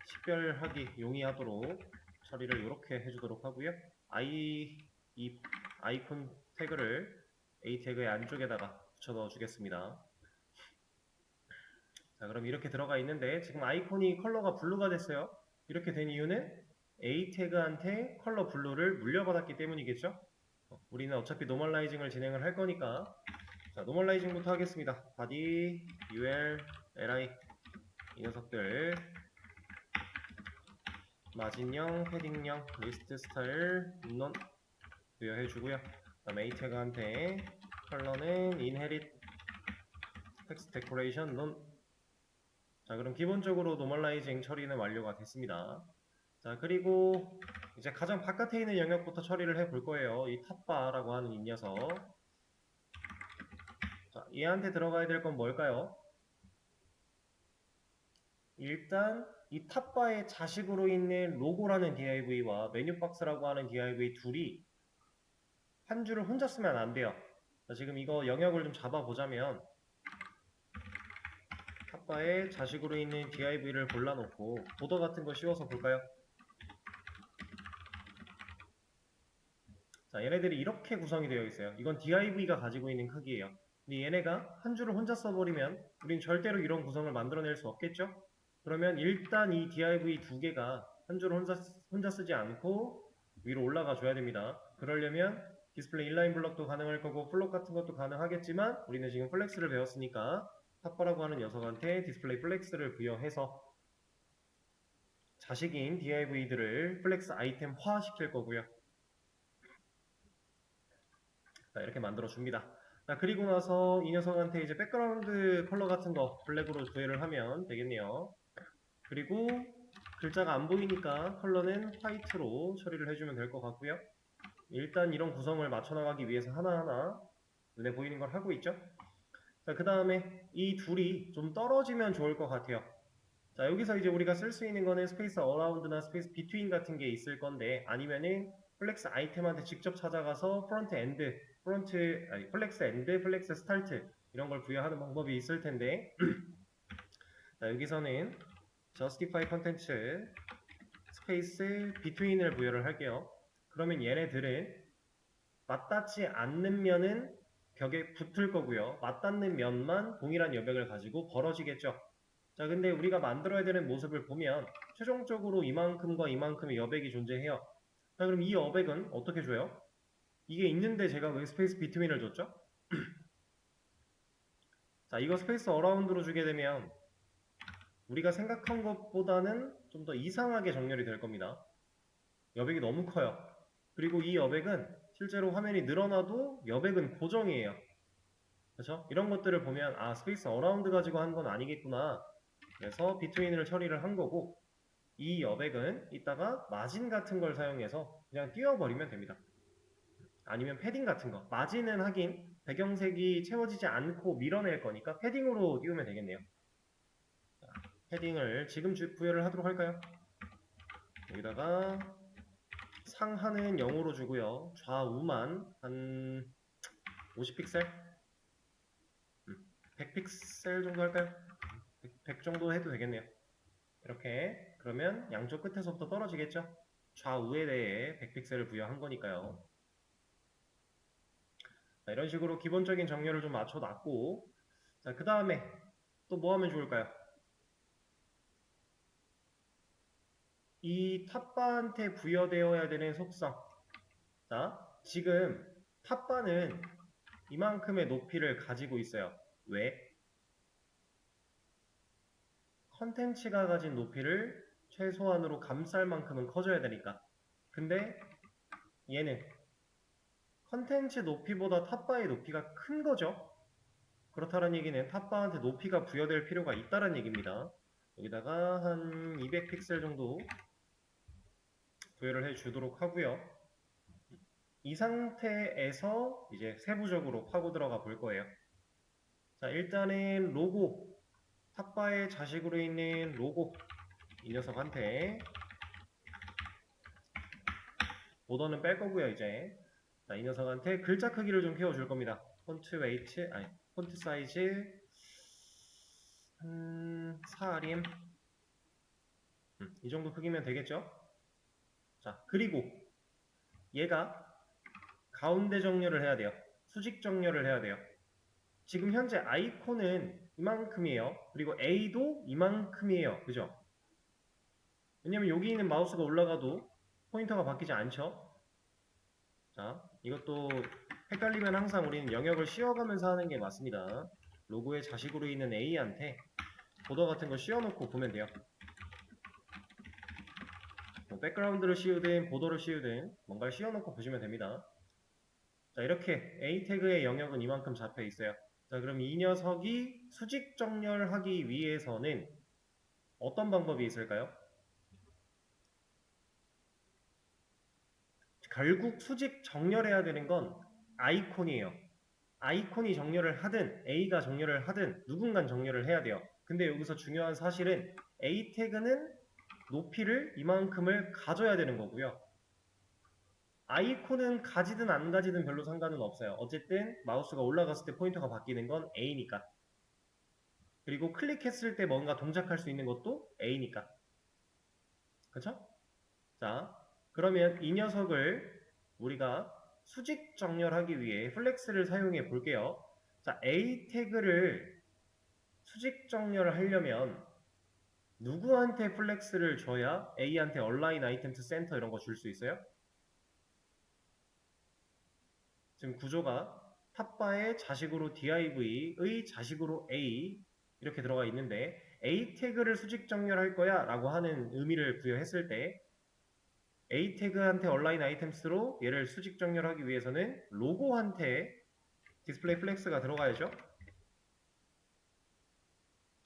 식별하기 용이하도록 처리를 이렇게 해주도록 하고요. 이 아이콘 태그를 A 태그의 안쪽에다가 붙여 넣어 주겠습니다. 자, 그럼 이렇게 들어가 있는데 지금 아이콘이 컬러가 블루가 됐어요. 이렇게 된 이유는 A 태그한테 컬러 블루를 물려받았기 때문이겠죠? 우리는 어차피 노멀라이징을 진행을 할 거니까 자, 노멀라이징부터 하겠습니다. body, ul, li 이 녀석들 마진형, 패딩형, 리스트 스타일, non 부여해 주고요. 그다음 A 태그한테 컬러는 inherit, text decoration, non. 자, 그럼 기본적으로 노멀라이징 처리는 완료가 됐습니다. 자, 그리고 이제 가장 바깥에 있는 영역부터 처리를 해 볼 거예요. 이 탑바라고 하는 이 녀석. 자, 얘한테 들어가야 될 건 뭘까요? 일단 이 탑바의 자식으로 있는 로고라는 div와 메뉴박스라고 하는 div 둘이 한 줄을 혼자 쓰면 안 돼요. 자, 지금 이거 영역을 좀 잡아보자면 탑바의 자식으로 있는 div를 골라놓고 보더 같은 거 씌워서 볼까요? 자, 얘네들이 이렇게 구성이 되어 있어요. 이건 div가 가지고 있는 크기예요. 근데 얘네가 한 줄을 혼자 써버리면 우린 절대로 이런 구성을 만들어낼 수 없겠죠? 그러면 일단 이 div 두 개가 한 줄을 혼자 쓰지 않고 위로 올라가 줘야 됩니다. 그러려면 디스플레이 인라인 블럭도 가능할 거고 플롯 같은 것도 가능하겠지만 우리는 지금 플렉스를 배웠으니까 탑바라고 하는 녀석한테 디스플레이 플렉스를 부여해서 자식인 div들을 플렉스 아이템화 시킬 거고요. 자, 이렇게 만들어 줍니다. 자, 그리고 나서 이 녀석한테 이제 백그라운드 컬러 같은 거 블랙으로 조회를 하면 되겠네요. 그리고 글자가 안 보이니까 컬러는 화이트로 처리를 해주면 될 것 같고요. 일단 이런 구성을 맞춰나가기 위해서 하나하나 눈에 보이는 걸 하고 있죠. 자, 그 다음에 이 둘이 좀 떨어지면 좋을 것 같아요. 자, 여기서 이제 우리가 쓸 수 있는 거는 스페이스 어라운드나 스페이스 비트윈 같은 게 있을 건데 아니면은 플렉스 아이템한테 직접 찾아가서 플렉스 엔드, 플렉스 스타트 이런 걸 부여하는 방법이 있을 텐데 자, 여기서는 justify 컨텐츠 스페이스 비트윈을 부여를 할게요. 그러면 얘네들은 맞닿지 않는 면은 벽에 붙을 거고요. 맞닿는 면만 동일한 여백을 가지고 벌어지겠죠. 자, 근데 우리가 만들어야 되는 모습을 보면 최종적으로 이만큼과 이만큼의 여백이 존재해요. 자, 그럼 이 여백은 어떻게 줘요? 이게 있는데 제가 왜 스페이스 비트윈을 줬죠? 자, 이거 스페이스 어라운드로 주게 되면 우리가 생각한 것보다는 좀 더 이상하게 정렬이 될 겁니다. 여백이 너무 커요. 그리고 이 여백은 실제로 화면이 늘어나도 여백은 고정이에요. 그렇죠? 이런 것들을 보면 아, 스페이스 어라운드 가지고 한 건 아니겠구나. 그래서 비트윈을 처리를 한 거고 이 여백은 이따가 마진 같은 걸 사용해서 그냥 띄워버리면 됩니다. 아니면 패딩 같은 거. 마진은 하긴 배경색이 채워지지 않고 밀어낼 거니까 패딩으로 띄우면 되겠네요. 자, 패딩을 지금 부여를 하도록 할까요? 여기다가 상하는 0으로 주고요. 좌우만 한 50픽셀? 100픽셀 정도 할까요? 100 정도 해도 되겠네요. 이렇게 그러면 양쪽 끝에서부터 떨어지겠죠? 좌우에 대해 100픽셀을 부여한 거니까요. 자, 이런 식으로 기본적인 정렬을 좀 맞춰놨고 자, 그 다음에 또 뭐 하면 좋을까요? 이 탑바한테 부여되어야 되는 속성. 자, 지금 탑바는 이만큼의 높이를 가지고 있어요. 왜? 컨텐츠가 가진 높이를 최소한으로 감쌀 만큼은 커져야 되니까. 근데 얘는 컨텐츠 높이보다 탑바의 높이가 큰 거죠. 그렇다는 얘기는 탑바한테 높이가 부여될 필요가 있다는 얘기입니다. 여기다가 한 200픽셀 정도 부여를 해 주도록 하고요. 이 상태에서 이제 세부적으로 파고 들어가 볼 거예요. 자, 일단은 로고, 탑바의 자식으로 있는 로고 이 녀석한테 보더는 뺄 거고요, 이제. 자, 이 녀석한테 글자 크기를 좀 키워줄 겁니다. 폰트 웨이트, 아니, 폰트 사이즈, 4림. 이 정도 크기면 되겠죠? 자, 그리고 얘가 가운데 정렬을 해야 돼요. 수직 정렬을 해야 돼요. 지금 현재 아이콘은 이만큼이에요. 그리고 A도 이만큼이에요. 그죠? 왜냐면 여기 있는 마우스가 올라가도 포인터가 바뀌지 않죠? 자, 이것도 헷갈리면 항상 우리는 영역을 씌워가면서 하는 게 맞습니다. 로고의 자식으로 있는 A한테 보더 같은 거 씌워놓고 보면 돼요. 뭐 백그라운드를 씌우든 보더를 씌우든 뭔가를 씌워놓고 보시면 됩니다. 자, 이렇게 A 태그의 영역은 이만큼 잡혀 있어요. 자, 그럼 이 녀석이 수직 정렬하기 위해서는 어떤 방법이 있을까요? 결국 수직 정렬해야 되는 건 아이콘이에요. 아이콘이 정렬을 하든 A가 정렬을 하든 누군가 정렬을 해야 돼요. 근데 여기서 중요한 사실은 A 태그는 높이를 이만큼을 가져야 되는 거고요. 아이콘은 가지든 안 가지든 별로 상관은 없어요. 어쨌든 마우스가 올라갔을 때 포인터가 바뀌는 건 A니까. 그리고 클릭했을 때 뭔가 동작할 수 있는 것도 A니까. 그쵸? 자, 그러면 이 녀석을 우리가 수직 정렬하기 위해 플렉스를 사용해 볼게요. 자, A 태그를 수직 정렬을 하려면 누구한테 플렉스를 줘야 A한테 얼라인 아이템스 센터 이런 거 줄 수 있어요? 지금 구조가 탑바의 자식으로 div의 자식으로 A 이렇게 들어가 있는데 A 태그를 수직 정렬할 거야 라고 하는 의미를 부여했을 때 A 태그한테 얼라인 아이템스로 얘를 수직 정렬하기 위해서는 로고한테 디스플레이 플렉스가 들어가야죠.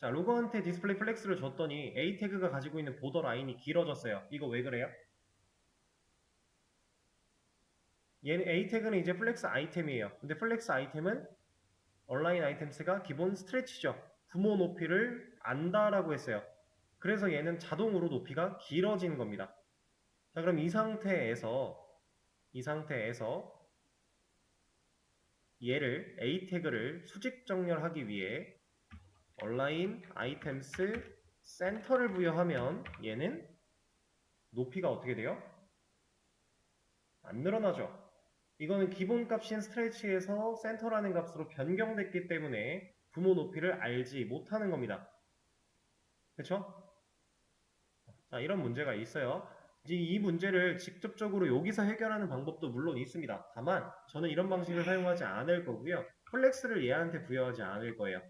자, 로고한테 디스플레이 플렉스를 줬더니 A 태그가 가지고 있는 보더 라인이 길어졌어요. 이거 왜 그래요? 얘는 A 태그는 이제 플렉스 아이템이에요. 근데 플렉스 아이템은 얼라인 아이템스가 기본 스트레치죠. 부모 높이를 안다라고 했어요. 그래서 얘는 자동으로 높이가 길어진 겁니다. 자, 그럼 이 상태에서 얘를 A 태그를 수직 정렬하기 위해 얼라인 아이템스 센터를 부여하면 얘는 높이가 어떻게 돼요? 안 늘어나죠. 이거는 기본값인 스트레치에서 센터라는 값으로 변경됐기 때문에 부모 높이를 알지 못하는 겁니다. 그쵸? 자, 이런 문제가 있어요. 이제 이 문제를 직접적으로 여기서 해결하는 방법도 물론 있습니다. 다만 저는 이런 방식을 사용하지 않을 거고요. 플렉스를 얘한테 부여하지 않을 거예요.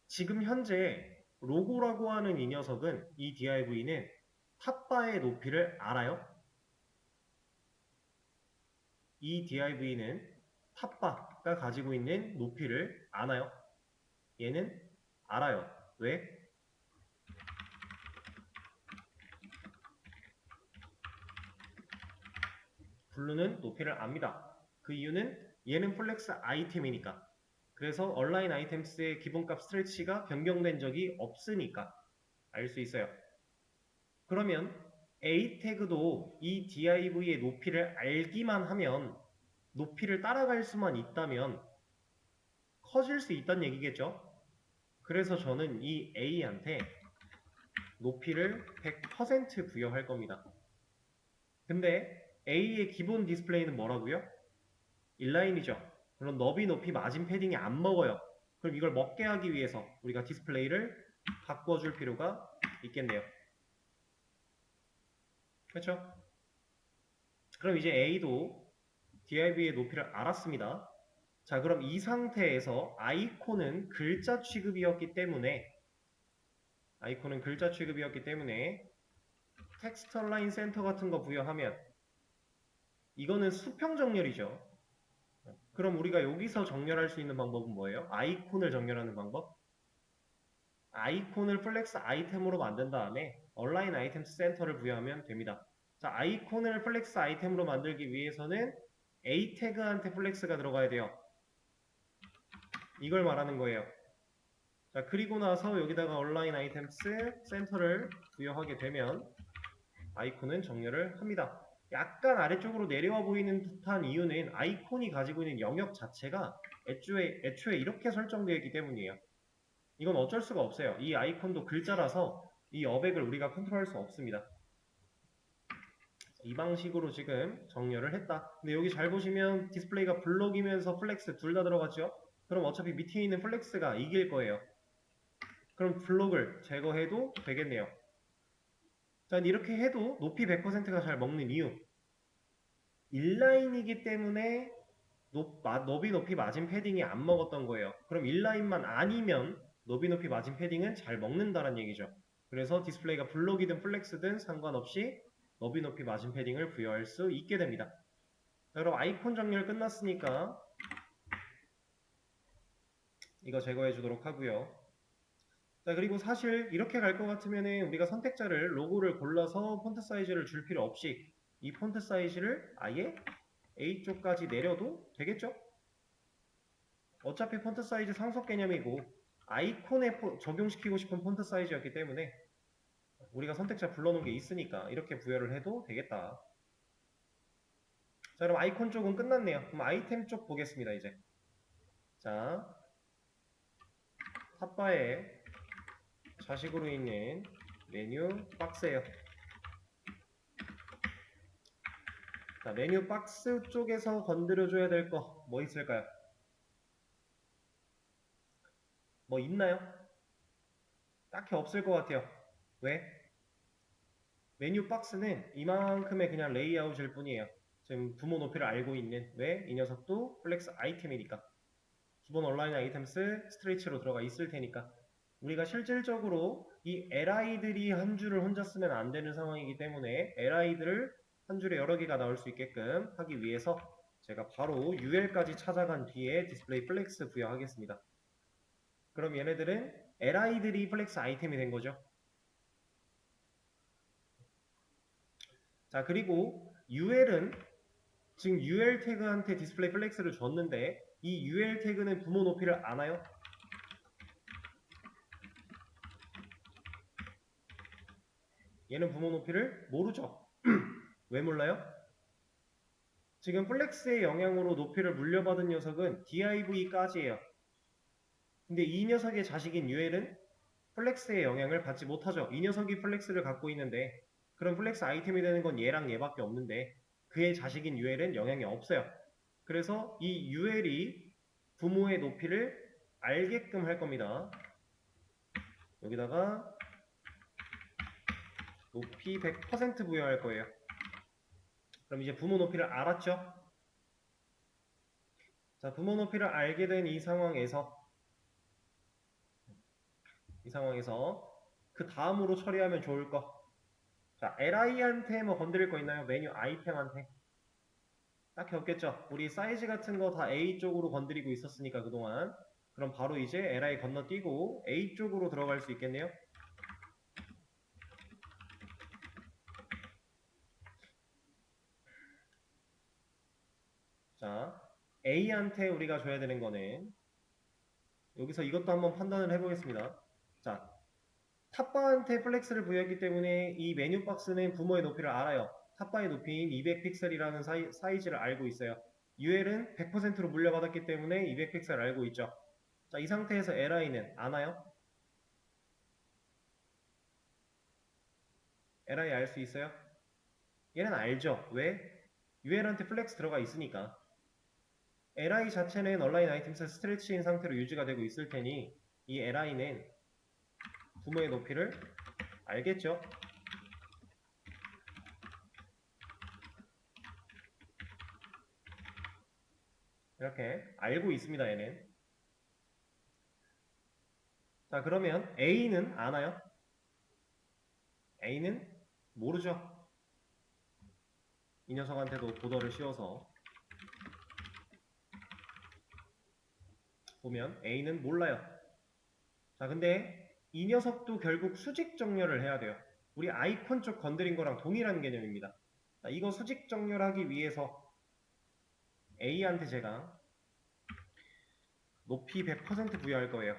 지금 현재 로고라고 하는 이 녀석은 이 div는 탑바의 높이를 알아요. 이 div는 탑바가 가지고 있는 높이를 아나요? 얘는 알아요. 왜? 블루는 높이를 압니다. 그 이유는 얘는 플렉스 아이템이니까. 그래서 얼라인 아이템스의 기본값 스트레치가 변경된 적이 없으니까 알 수 있어요. 그러면 A 태그도 이 div의 높이를 알기만 하면 높이를 따라갈 수만 있다면 커질 수 있다는 얘기겠죠? 그래서 저는 이 A한테 높이를 100% 부여할 겁니다. 근데 A의 기본 디스플레이는 뭐라고요? 인라인이죠. 그럼 너비 높이 마진 패딩이 안 먹어요. 그럼 이걸 먹게 하기 위해서 우리가 디스플레이를 바꿔줄 필요가 있겠네요. 그렇죠? 그럼 이제 A도 div의 높이를 알았습니다. 자, 그럼 이 상태에서 아이콘은 글자 취급이었기 때문에 텍스트 얼라인 센터 같은 거 부여하면 이거는 수평 정렬이죠. 그럼 우리가 여기서 정렬할 수 있는 방법은 뭐예요? 아이콘을 정렬하는 방법? 아이콘을 플렉스 아이템으로 만든 다음에 얼라인 아이템스 센터를 부여하면 됩니다. 자, 아이콘을 플렉스 아이템으로 만들기 위해서는 A 태그한테 플렉스가 들어가야 돼요. 이걸 말하는 거예요. 자, 그리고 나서 여기다가 얼라인 아이템스 센터를 부여하게 되면 아이콘은 정렬을 합니다. 약간 아래쪽으로 내려와 보이는 듯한 이유는 아이콘이 가지고 있는 영역 자체가 애초에 이렇게 설정되어 있기 때문이에요. 이건 어쩔 수가 없어요. 이 아이콘도 글자라서 이 어백을 우리가 컨트롤할 수 없습니다. 이 방식으로 지금 정렬을 했다. 근데 여기 잘 보시면 디스플레이가 블록이면서 플렉스 둘 다 들어갔죠? 그럼 어차피 밑에 있는 플렉스가 이길 거예요. 그럼 블록을 제거해도 되겠네요. 자, 이렇게 해도 높이 100%가 잘 먹는 이유. 인라인이기 때문에 너비 높이 마진 패딩이 안 먹었던 거예요. 그럼 인라인만 아니면 너비 높이 마진 패딩은 잘 먹는다는 얘기죠. 그래서 디스플레이가 블록이든 플렉스든 상관없이 너비 높이 마진 패딩을 부여할 수 있게 됩니다. 자, 그럼 아이콘 정렬 끝났으니까 이거 제거해 주도록 하고요. 자, 그리고 사실 이렇게 갈 것 같으면 우리가 선택자를 로고를 골라서 폰트 사이즈를 줄 필요 없이 이 폰트 사이즈를 아예 A쪽까지 내려도 되겠죠? 어차피 폰트 사이즈 상속 개념이고 아이콘에 적용시키고 싶은 폰트 사이즈였기 때문에 우리가 선택자 불러놓은 게 있으니까 이렇게 부여를 해도 되겠다. 자, 그럼 아이콘 쪽은 끝났네요. 그럼 아이템 쪽 보겠습니다, 이제. 자, 탑바에 좌식으로 있는 메뉴 박스예요. 자, 메뉴 박스 쪽에서 건드려줘야 될 거 뭐 있을까요? 뭐 있나요? 딱히 없을 것 같아요. 왜? 메뉴 박스는 이만큼의 그냥 레이아웃일 뿐이에요. 지금 부모 높이를 알고 있는 왜? 이 녀석도 플렉스 아이템이니까. 기본 온라인 아이템스 스트레이치로 들어가 있을 테니까. 우리가 실질적으로 이 li들이 한 줄을 혼자 쓰면 안 되는 상황이기 때문에 li들을 한 줄에 여러 개가 나올 수 있게끔 하기 위해서 제가 바로 ul까지 찾아간 뒤에 디스플레이 플렉스 부여하겠습니다. 그럼 얘네들은 li들이 플렉스 아이템이 된 거죠. 자, 그리고 ul은 지금 ul 태그한테 디스플레이 플렉스를 줬는데 이 ul 태그는 부모 높이를 아나요? 얘는 부모 높이를 모르죠. 왜 몰라요? 지금 플렉스의 영향으로 높이를 물려받은 녀석은 div까지예요. 근데 이 녀석의 자식인 ul은 플렉스의 영향을 받지 못하죠. 이 녀석이 플렉스를 갖고 있는데 그럼 플렉스 아이템이 되는 건 얘랑 얘밖에 없는데 그의 자식인 ul은 영향이 없어요. 그래서 이 ul이 부모의 높이를 알게끔 할 겁니다. 여기다가 높이 100% 부여할 거예요. 그럼 이제 부모 높이를 알았죠? 자, 부모 높이를 알게 된 이 상황에서 그 다음으로 처리하면 좋을 거. 자, li한테 뭐 건드릴 거 있나요? 메뉴 아이템한테. 딱히 없겠죠? 우리 사이즈 같은 거 다 A 쪽으로 건드리고 있었으니까 그동안. 그럼 바로 이제 li 건너뛰고 A 쪽으로 들어갈 수 있겠네요? 자, A한테 우리가 줘야 되는 거는 여기서 이것도 한번 판단을 해보겠습니다. 자, 탑바한테 플렉스를 부여했기 때문에 이 메뉴 박스는 부모의 높이를 알아요. 탑바의 높이인 200픽셀이라는 사이즈를 알고 있어요. UL은 100%로 물려받았기 때문에 200픽셀 알고 있죠. 자, 이 상태에서 li는 아나요? li 알 수 있어요? 얘는 알죠. 왜? UL한테 플렉스 들어가 있으니까. li 자체는 온라인 아이템스 스트레치인 상태로 유지가 되고 있을 테니 이 li는 부모의 높이를 알겠죠? 이렇게 알고 있습니다, 얘는. 자, 그러면 A는 아나요? A는 모르죠. 이 녀석한테도 보더를 씌워서 보면 A는 몰라요. 자, 근데 이 녀석도 결국 수직 정렬을 해야 돼요. 우리 아이콘 쪽 건드린 거랑 동일한 개념입니다. 자, 이거 수직 정렬하기 위해서 A한테 제가 높이 100% 부여할 거예요.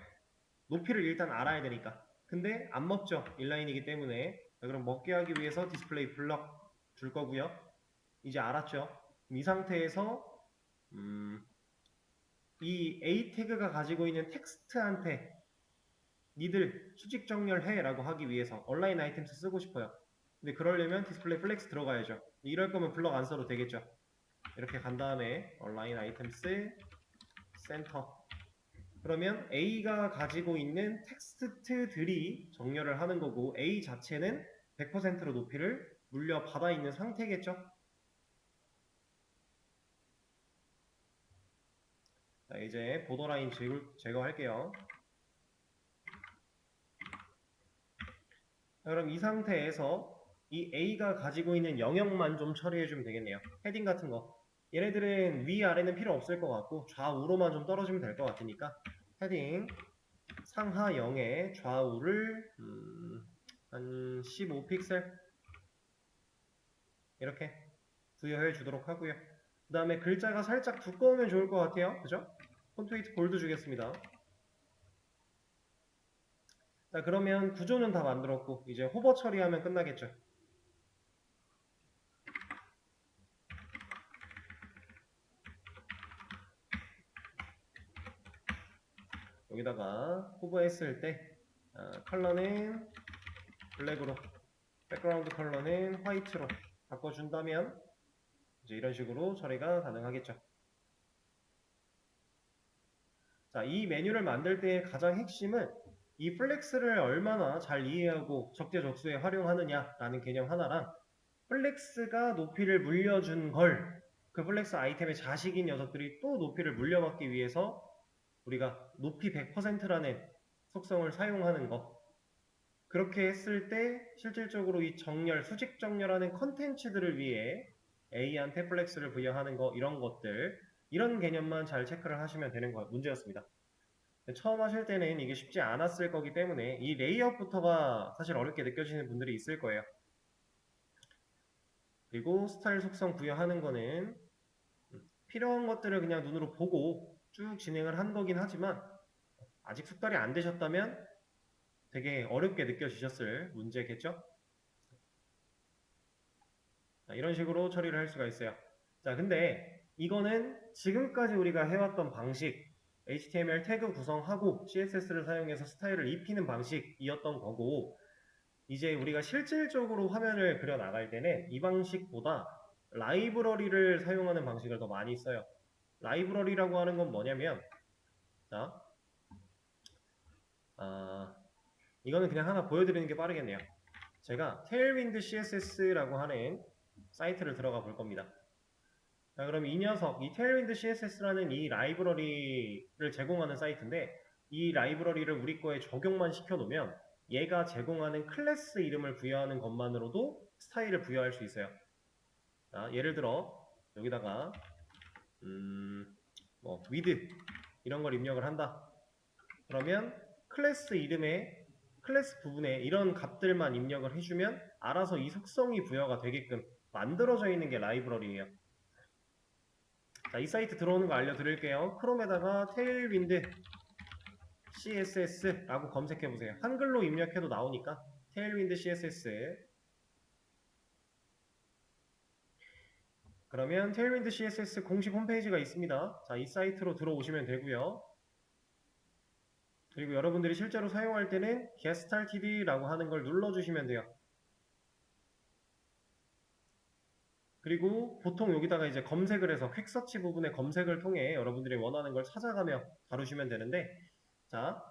높이를 일단 알아야 되니까. 근데 안 먹죠. 인라인이기 때문에. 자, 그럼 먹게 하기 위해서 디스플레이 블럭 줄 거고요. 이제 알았죠? 이 상태에서 이 A 태그가 가지고 있는 텍스트한테 니들 수직 정렬해 라고 하기 위해서 온라인 아이템스 쓰고 싶어요. 근데 그러려면 디스플레이 플렉스 들어가야죠. 이럴 거면 블럭 안 써도 되겠죠. 이렇게 간 다음에 온라인 아이템스 센터. 그러면 A가 가지고 있는 텍스트들이 정렬을 하는 거고 A 자체는 100%로 높이를 물려받아 있는 상태겠죠. 자, 이제 보더라인 제거할게요. 자, 그럼 이 상태에서 이 A가 가지고 있는 영역만 좀 처리해주면 되겠네요. 헤딩 같은 거. 얘네들은 위아래는 필요 없을 것 같고 좌우로만 좀 떨어지면 될 것 같으니까 헤딩 상하 0의 좌우를 한 15픽셀 이렇게 부여해 주도록 하고요. 그 다음에 글자가 살짝 두꺼우면 좋을 것 같아요. 그죠? 폰트웨이트 볼드 주겠습니다. 자, 그러면 구조는 다 만들었고 이제 호버 처리하면 끝나겠죠. 여기다가 호버했을 때 컬러는 블랙으로, 백그라운드 컬러는 화이트로 바꿔준다면 이제 이런 식으로 처리가 가능하겠죠. 자, 이 메뉴를 만들 때의 가장 핵심은 이 플렉스를 얼마나 잘 이해하고 적재적소에 활용하느냐라는 개념 하나랑 플렉스가 높이를 물려준 걸 그 플렉스 아이템의 자식인 녀석들이 또 높이를 물려받기 위해서 우리가 높이 100%라는 속성을 사용하는 거. 그렇게 했을 때 실질적으로 이 정렬, 수직 정렬하는 컨텐츠들을 위해 A한테 플렉스를 부여하는 거, 이런 것들, 이런 개념만 잘 체크를 하시면 되는 문제였습니다. 처음 하실 때는 이게 쉽지 않았을 거기 때문에 이 레이아웃부터가 사실 어렵게 느껴지는 분들이 있을 거예요. 그리고 스타일 속성 부여하는 거는 필요한 것들을 그냥 눈으로 보고 쭉 진행을 한 거긴 하지만 아직 숙달이 안 되셨다면 되게 어렵게 느껴지셨을 문제겠죠? 자, 이런 식으로 처리를 할 수가 있어요. 자, 근데 이거는 지금까지 우리가 해왔던 방식, HTML 태그 구성하고 CSS를 사용해서 스타일을 입히는 방식이었던 거고, 이제 우리가 실질적으로 화면을 그려 나갈 때는 이 방식보다 라이브러리를 사용하는 방식을 더 많이 써요. 라이브러리라고 하는 건 뭐냐면, 자, 이거는 그냥 하나 보여드리는 게 빠르겠네요. 제가 테일윈드 CSS라고 하는 사이트를 들어가 볼 겁니다. 자, 그럼 이 녀석, 이 테일윈드 CSS라는 이 라이브러리를 제공하는 사이트인데, 이 라이브러리를 우리 거에 적용만 시켜놓으면 얘가 제공하는 클래스 이름을 부여하는 것만으로도 스타일을 부여할 수 있어요. 자, 예를 들어 여기다가 with 이런 걸 입력을 한다. 그러면 클래스 이름에 클래스 부분에 이런 값들만 입력을 해주면 알아서 이 속성이 부여가 되게끔 만들어져 있는 게 라이브러리예요. 자, 이 사이트 들어오는 거 알려드릴게요. 크롬에다가 테일윈드 CSS라고 검색해보세요. 한글로 입력해도 나오니까 테일윈드 CSS. 그러면 테일윈드 CSS 공식 홈페이지가 있습니다. 자, 이 사이트로 들어오시면 되고요. 그리고 여러분들이 실제로 사용할 때는 Get Started라고 하는 걸 눌러주시면 돼요. 그리고 보통 여기다가 이제 검색을 해서 퀵서치 부분의 검색을 통해 여러분들이 원하는 걸 찾아가며 다루시면 되는데, 자,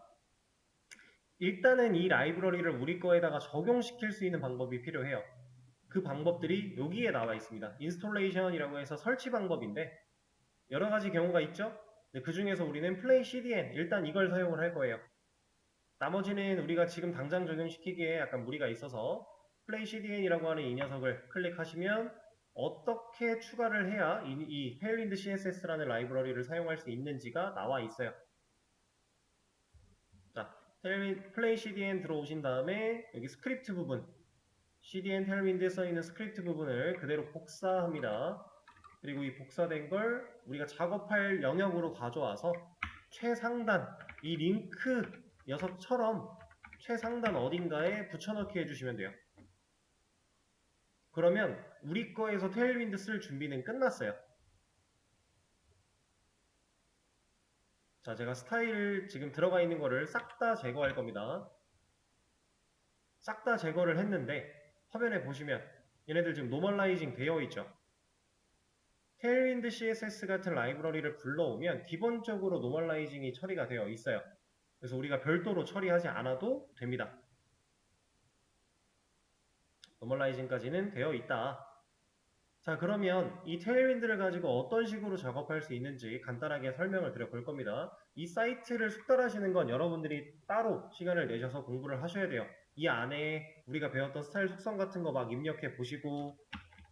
일단은 이 라이브러리를 우리 거에다가 적용시킬 수 있는 방법이 필요해요. 그 방법들이 여기에 나와 있습니다. 인스톨레이션이라고 해서 설치 방법인데 여러 가지 경우가 있죠. 그 중에서 우리는 플레이 CDN, 일단 이걸 사용을 할 거예요. 나머지는 우리가 지금 당장 적용시키기에 약간 무리가 있어서 플레이 CDN이라고 하는 이 녀석을 클릭하시면 어떻게 추가를 해야 이 테일윈드 CSS라는 라이브러리를 사용할 수 있는지가 나와 있어요. 자, 플레이 CDN 들어오신 다음에 여기 스크립트 부분, CDN 테일윈드에 써있는 스크립트 부분을 그대로 복사합니다. 그리고 이 복사된 걸 우리가 작업할 영역으로 가져와서 최상단, 이 링크 녀석처럼 최상단 어딘가에 붙여넣기 해주시면 돼요. 그러면 우리 거에서 테일윈드 쓸 준비는 끝났어요. 자, 제가 스타일 지금 들어가 있는 거를 싹 다 제거할 겁니다. 싹 다 제거를 했는데 화면에 보시면 얘네들 지금 노멀라이징 되어 있죠. 테일윈드 CSS 같은 라이브러리를 불러오면 기본적으로 노멀라이징이 처리가 되어 있어요. 그래서 우리가 별도로 처리하지 않아도 됩니다. 노멀라이징까지는 되어 있다. 자, 그러면 이 테일윈드를 가지고 어떤 식으로 작업할 수 있는지 간단하게 설명을 드려 볼 겁니다. 이 사이트를 숙달하시는 건 여러분들이 따로 시간을 내셔서 공부를 하셔야 돼요. 이 안에 우리가 배웠던 스타일 속성 같은 거 막 입력해 보시고,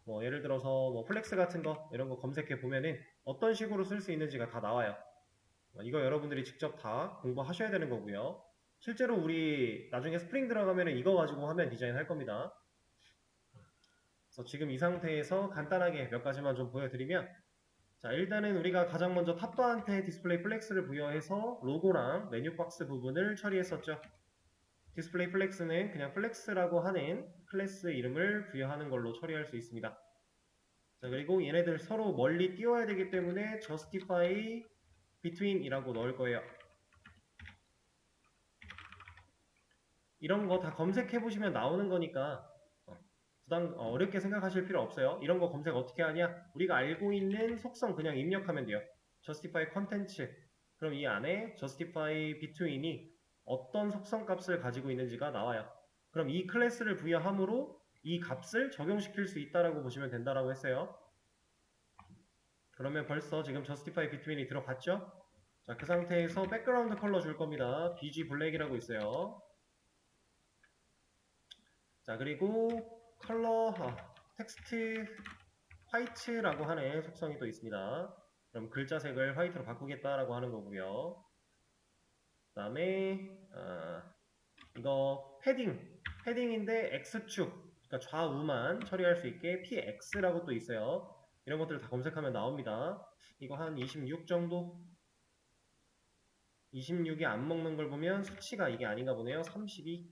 뭐 예를 들어서 뭐 플렉스 같은 거 이런 거 검색해 보면은 어떤 식으로 쓸 수 있는지가 다 나와요. 이거 여러분들이 직접 다 공부하셔야 되는 거고요. 실제로 우리 나중에 스프링 들어가면은 이거 가지고 화면 디자인 할 겁니다. 그래서 지금 이 상태에서 간단하게 몇 가지만 좀 보여드리면, 자, 일단은 우리가 가장 먼저 탑바한테 디스플레이 플렉스를 부여해서 로고랑 메뉴 박스 부분을 처리했었죠. 디스플레이 플렉스는 그냥 플렉스라고 하는 클래스 이름을 부여하는 걸로 처리할 수 있습니다. 자, 그리고 얘네들 서로 멀리 띄워야 되기 때문에 justify between 이라고 넣을 거예요. 이런 거 다 검색해 보시면 나오는 거니까 부담 어렵게 생각하실 필요 없어요. 이런 거 검색 어떻게 하냐? 우리가 알고 있는 속성 그냥 입력하면 돼요. justify content. 그럼 이 안에 justify between이 어떤 속성 값을 가지고 있는지가 나와요. 그럼 이 클래스를 부여함으로 이 값을 적용시킬 수 있다라고 보시면 된다라고 했어요. 그러면 벌써 지금 justify between이 들어갔죠? 자, 그 상태에서 백그라운드 컬러 줄 겁니다. BG 블랙이라고 있어요. 자, 그리고 컬러 텍스트 화이트라고 하는 속성이 또 있습니다. 그럼 글자색을 화이트로 바꾸겠다라고 하는 거고요. 그 다음에 이거 패딩인데 X축, 그러니까 좌우만 처리할 수 있게 PX라고 또 있어요. 이런 것들을 다 검색하면 나옵니다. 이거 한 26 정도? 26이 안 먹는 걸 보면 수치가 이게 아닌가 보네요. 32?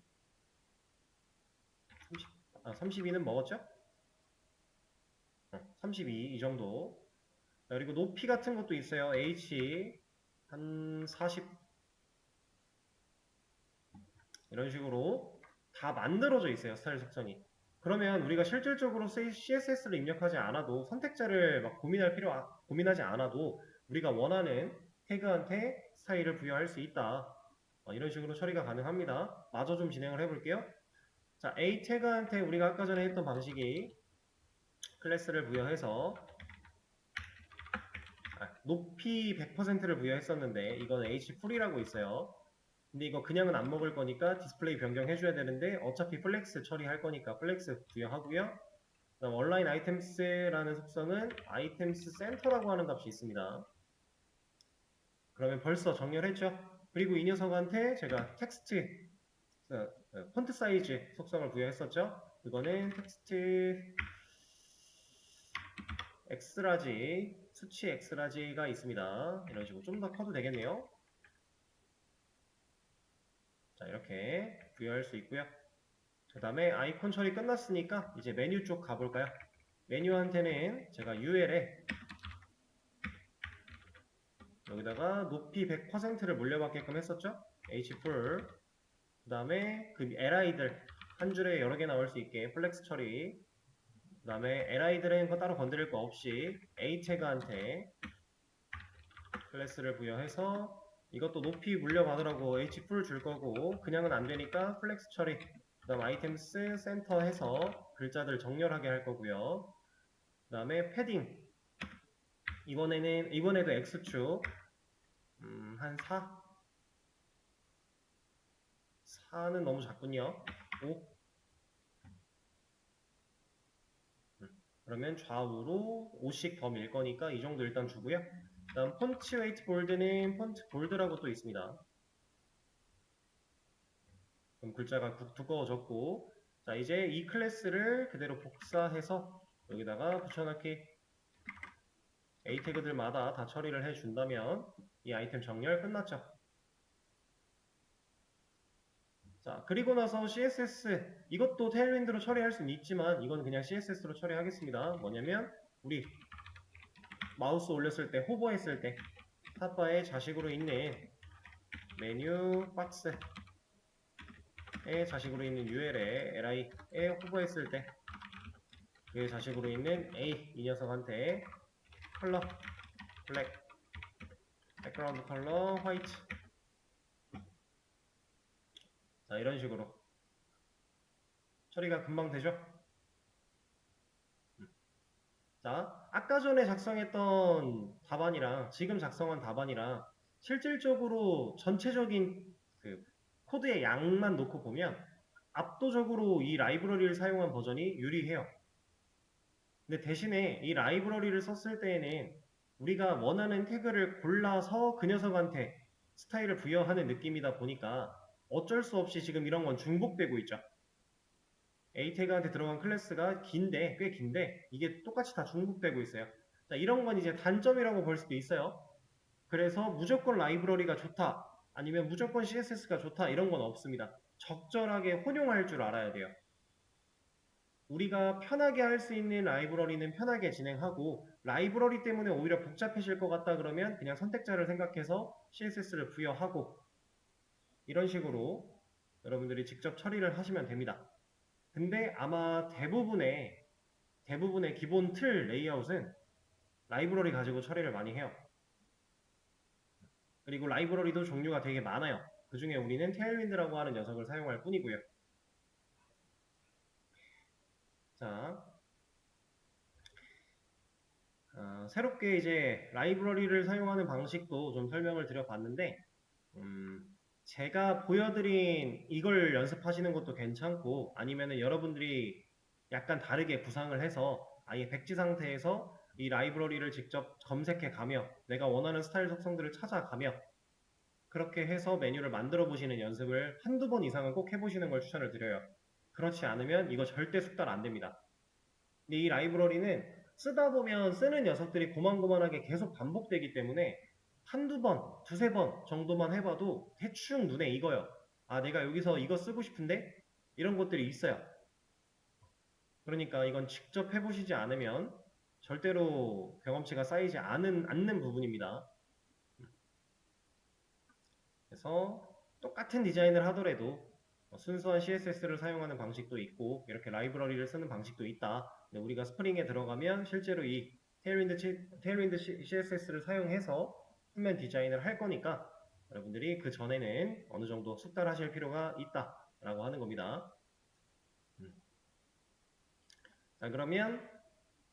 32는 먹었죠? 32 이 정도. 그리고 높이 같은 것도 있어요. H 한 40 이런 식으로 다 만들어져 있어요. 스타일 속성이. 그러면 우리가 실질적으로 CSS를 입력하지 않아도 선택자를 막 고민하지 않아도 우리가 원하는 태그한테 스타일을 부여할 수 있다. 이런 식으로 처리가 가능합니다. 마저 좀 진행을 해볼게요. 자, A 태그한테 우리가 아까 전에 했던 방식이 클래스를 부여해서 높이 100%를 부여했었는데 이건 hfull이라고 있어요. 근데 이거 그냥은 안 먹을 거니까 디스플레이 변경해줘야 되는데 어차피 플렉스 처리할 거니까 플렉스 부여하고요. 그다음 온라인 아이템스라는 속성은 아이템스 센터라고 하는 값이 있습니다. 그러면 벌써 정렬했죠? 그리고 이 녀석한테 제가 텍스트 폰트 사이즈 속성을 부여했었죠? 그거는 텍스트 엑스라지 수치 엑스라지가 있습니다. 이런 식으로 좀 더 커도 되겠네요. 자, 이렇게 부여할 수 있고요. 그 다음에 아이콘 처리 끝났으니까 이제 메뉴 쪽 가볼까요? 메뉴한테는 제가 UL에 여기다가 높이 100%를 물려받게끔 했었죠? hfull 그 다음에 그 li들 한 줄에 여러 개 나올 수 있게 플렉스 처리 그 다음에 li들은 거 따로 건드릴 거 없이 a 태그한테 클래스를 부여해서 이것도 높이 물려받으라고 hfull 줄 거고 그냥은 안 되니까 플렉스 처리 그 다음 아이템스 센터 해서 글자들 정렬하게 할 거고요. 그 다음에 패딩 이번에도 X축 한 4? 4는 너무 작군요. 5? 그러면 좌우로 5씩 더 밀 거니까 이 정도 일단 주고요. 그 다음 폰트 웨이트 볼드는 폰트 볼드라고 또 있습니다. 그럼 글자가 두꺼워졌고 자 이제 이 클래스를 그대로 복사해서 여기다가 붙여넣기 A 태그들마다 다 처리를 해준다면 이 아이템 정렬 끝났죠. 자, 그리고 나서 CSS 이것도 테일윈드로 처리할 수는 있지만 이건 그냥 CSS로 처리하겠습니다. 뭐냐면 우리 마우스 올렸을 때 호버했을 때 탑바에 자식으로 있는 메뉴 박스에 자식으로 있는 UL에 li에 호버했을 때 그 자식으로 있는 A 이 녀석한테 컬러 블랙 백그라운드 컬러 화이트 자 이런 식으로 처리가 금방 되죠. 자 아까 전에 작성했던 답안이랑 지금 작성한 답안이랑 실질적으로 전체적인 그 코드의 양만 놓고 보면 압도적으로 이 라이브러리를 사용한 버전이 유리해요. 근데 대신에 이 라이브러리를 썼을 때에는 우리가 원하는 태그를 골라서 그 녀석한테 스타일을 부여하는 느낌이다 보니까 어쩔 수 없이 지금 이런 건 중복되고 있죠. A 태그한테 들어간 클래스가 꽤 긴데 이게 똑같이 다 중복되고 있어요. 자, 이런 건 이제 단점이라고 볼 수도 있어요. 그래서 무조건 라이브러리가 좋다 아니면 무조건 CSS가 좋다 이런 건 없습니다. 적절하게 혼용할 줄 알아야 돼요. 우리가 편하게 할 수 있는 라이브러리는 편하게 진행하고 라이브러리 때문에 오히려 복잡해질 것 같다 그러면 그냥 선택자를 생각해서 CSS를 부여하고 이런 식으로 여러분들이 직접 처리를 하시면 됩니다. 근데 아마 대부분의 기본 틀 레이아웃은 라이브러리 가지고 처리를 많이 해요. 그리고 라이브러리도 종류가 되게 많아요. 그 중에 우리는 테일윈드라고 하는 녀석을 사용할 뿐이고요. 자, 새롭게 이제 라이브러리를 사용하는 방식도 좀 설명을 드려봤는데 제가 보여드린 이걸 연습하시는 것도 괜찮고 아니면은 여러분들이 약간 다르게 구상을 해서 아예 백지 상태에서 이 라이브러리를 직접 검색해 가며 내가 원하는 스타일 속성들을 찾아가며 그렇게 해서 메뉴를 만들어 보시는 연습을 한두 번 이상은 꼭 해보시는 걸 추천을 드려요. 그렇지 않으면 이거 절대 숙달 안 됩니다. 근데 이 라이브러리는 쓰다 보면 쓰는 녀석들이 고만고만하게 계속 반복되기 때문에 한두 번, 두세 번 정도만 해봐도 대충 눈에 익어요. 아, 내가 여기서 이거 쓰고 싶은데? 이런 것들이 있어요. 그러니까 이건 직접 해보시지 않으면 절대로 경험치가 쌓이지 않는 부분입니다. 그래서 똑같은 디자인을 하더라도 순수한 CSS를 사용하는 방식도 있고 이렇게 라이브러리를 쓰는 방식도 있다. 근데 우리가 스프링에 들어가면 실제로 이 테일윈드 CSS를 사용해서 표면 디자인을 할 거니까 여러분들이 그 전에는 어느 정도 숙달하실 필요가 있다라고 하는 겁니다. 자, 그러면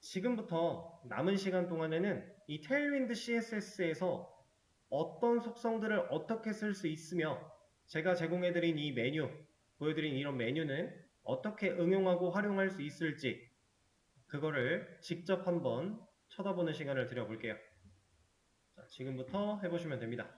지금부터 남은 시간 동안에는 이 테일윈드 CSS에서 어떤 속성들을 어떻게 쓸 수 있으며 제가 제공해드린 이 메뉴, 보여드린 이런 메뉴는 어떻게 응용하고 활용할 수 있을지 그거를 직접 한번 쳐다보는 시간을 드려볼게요. 자, 지금부터 해보시면 됩니다.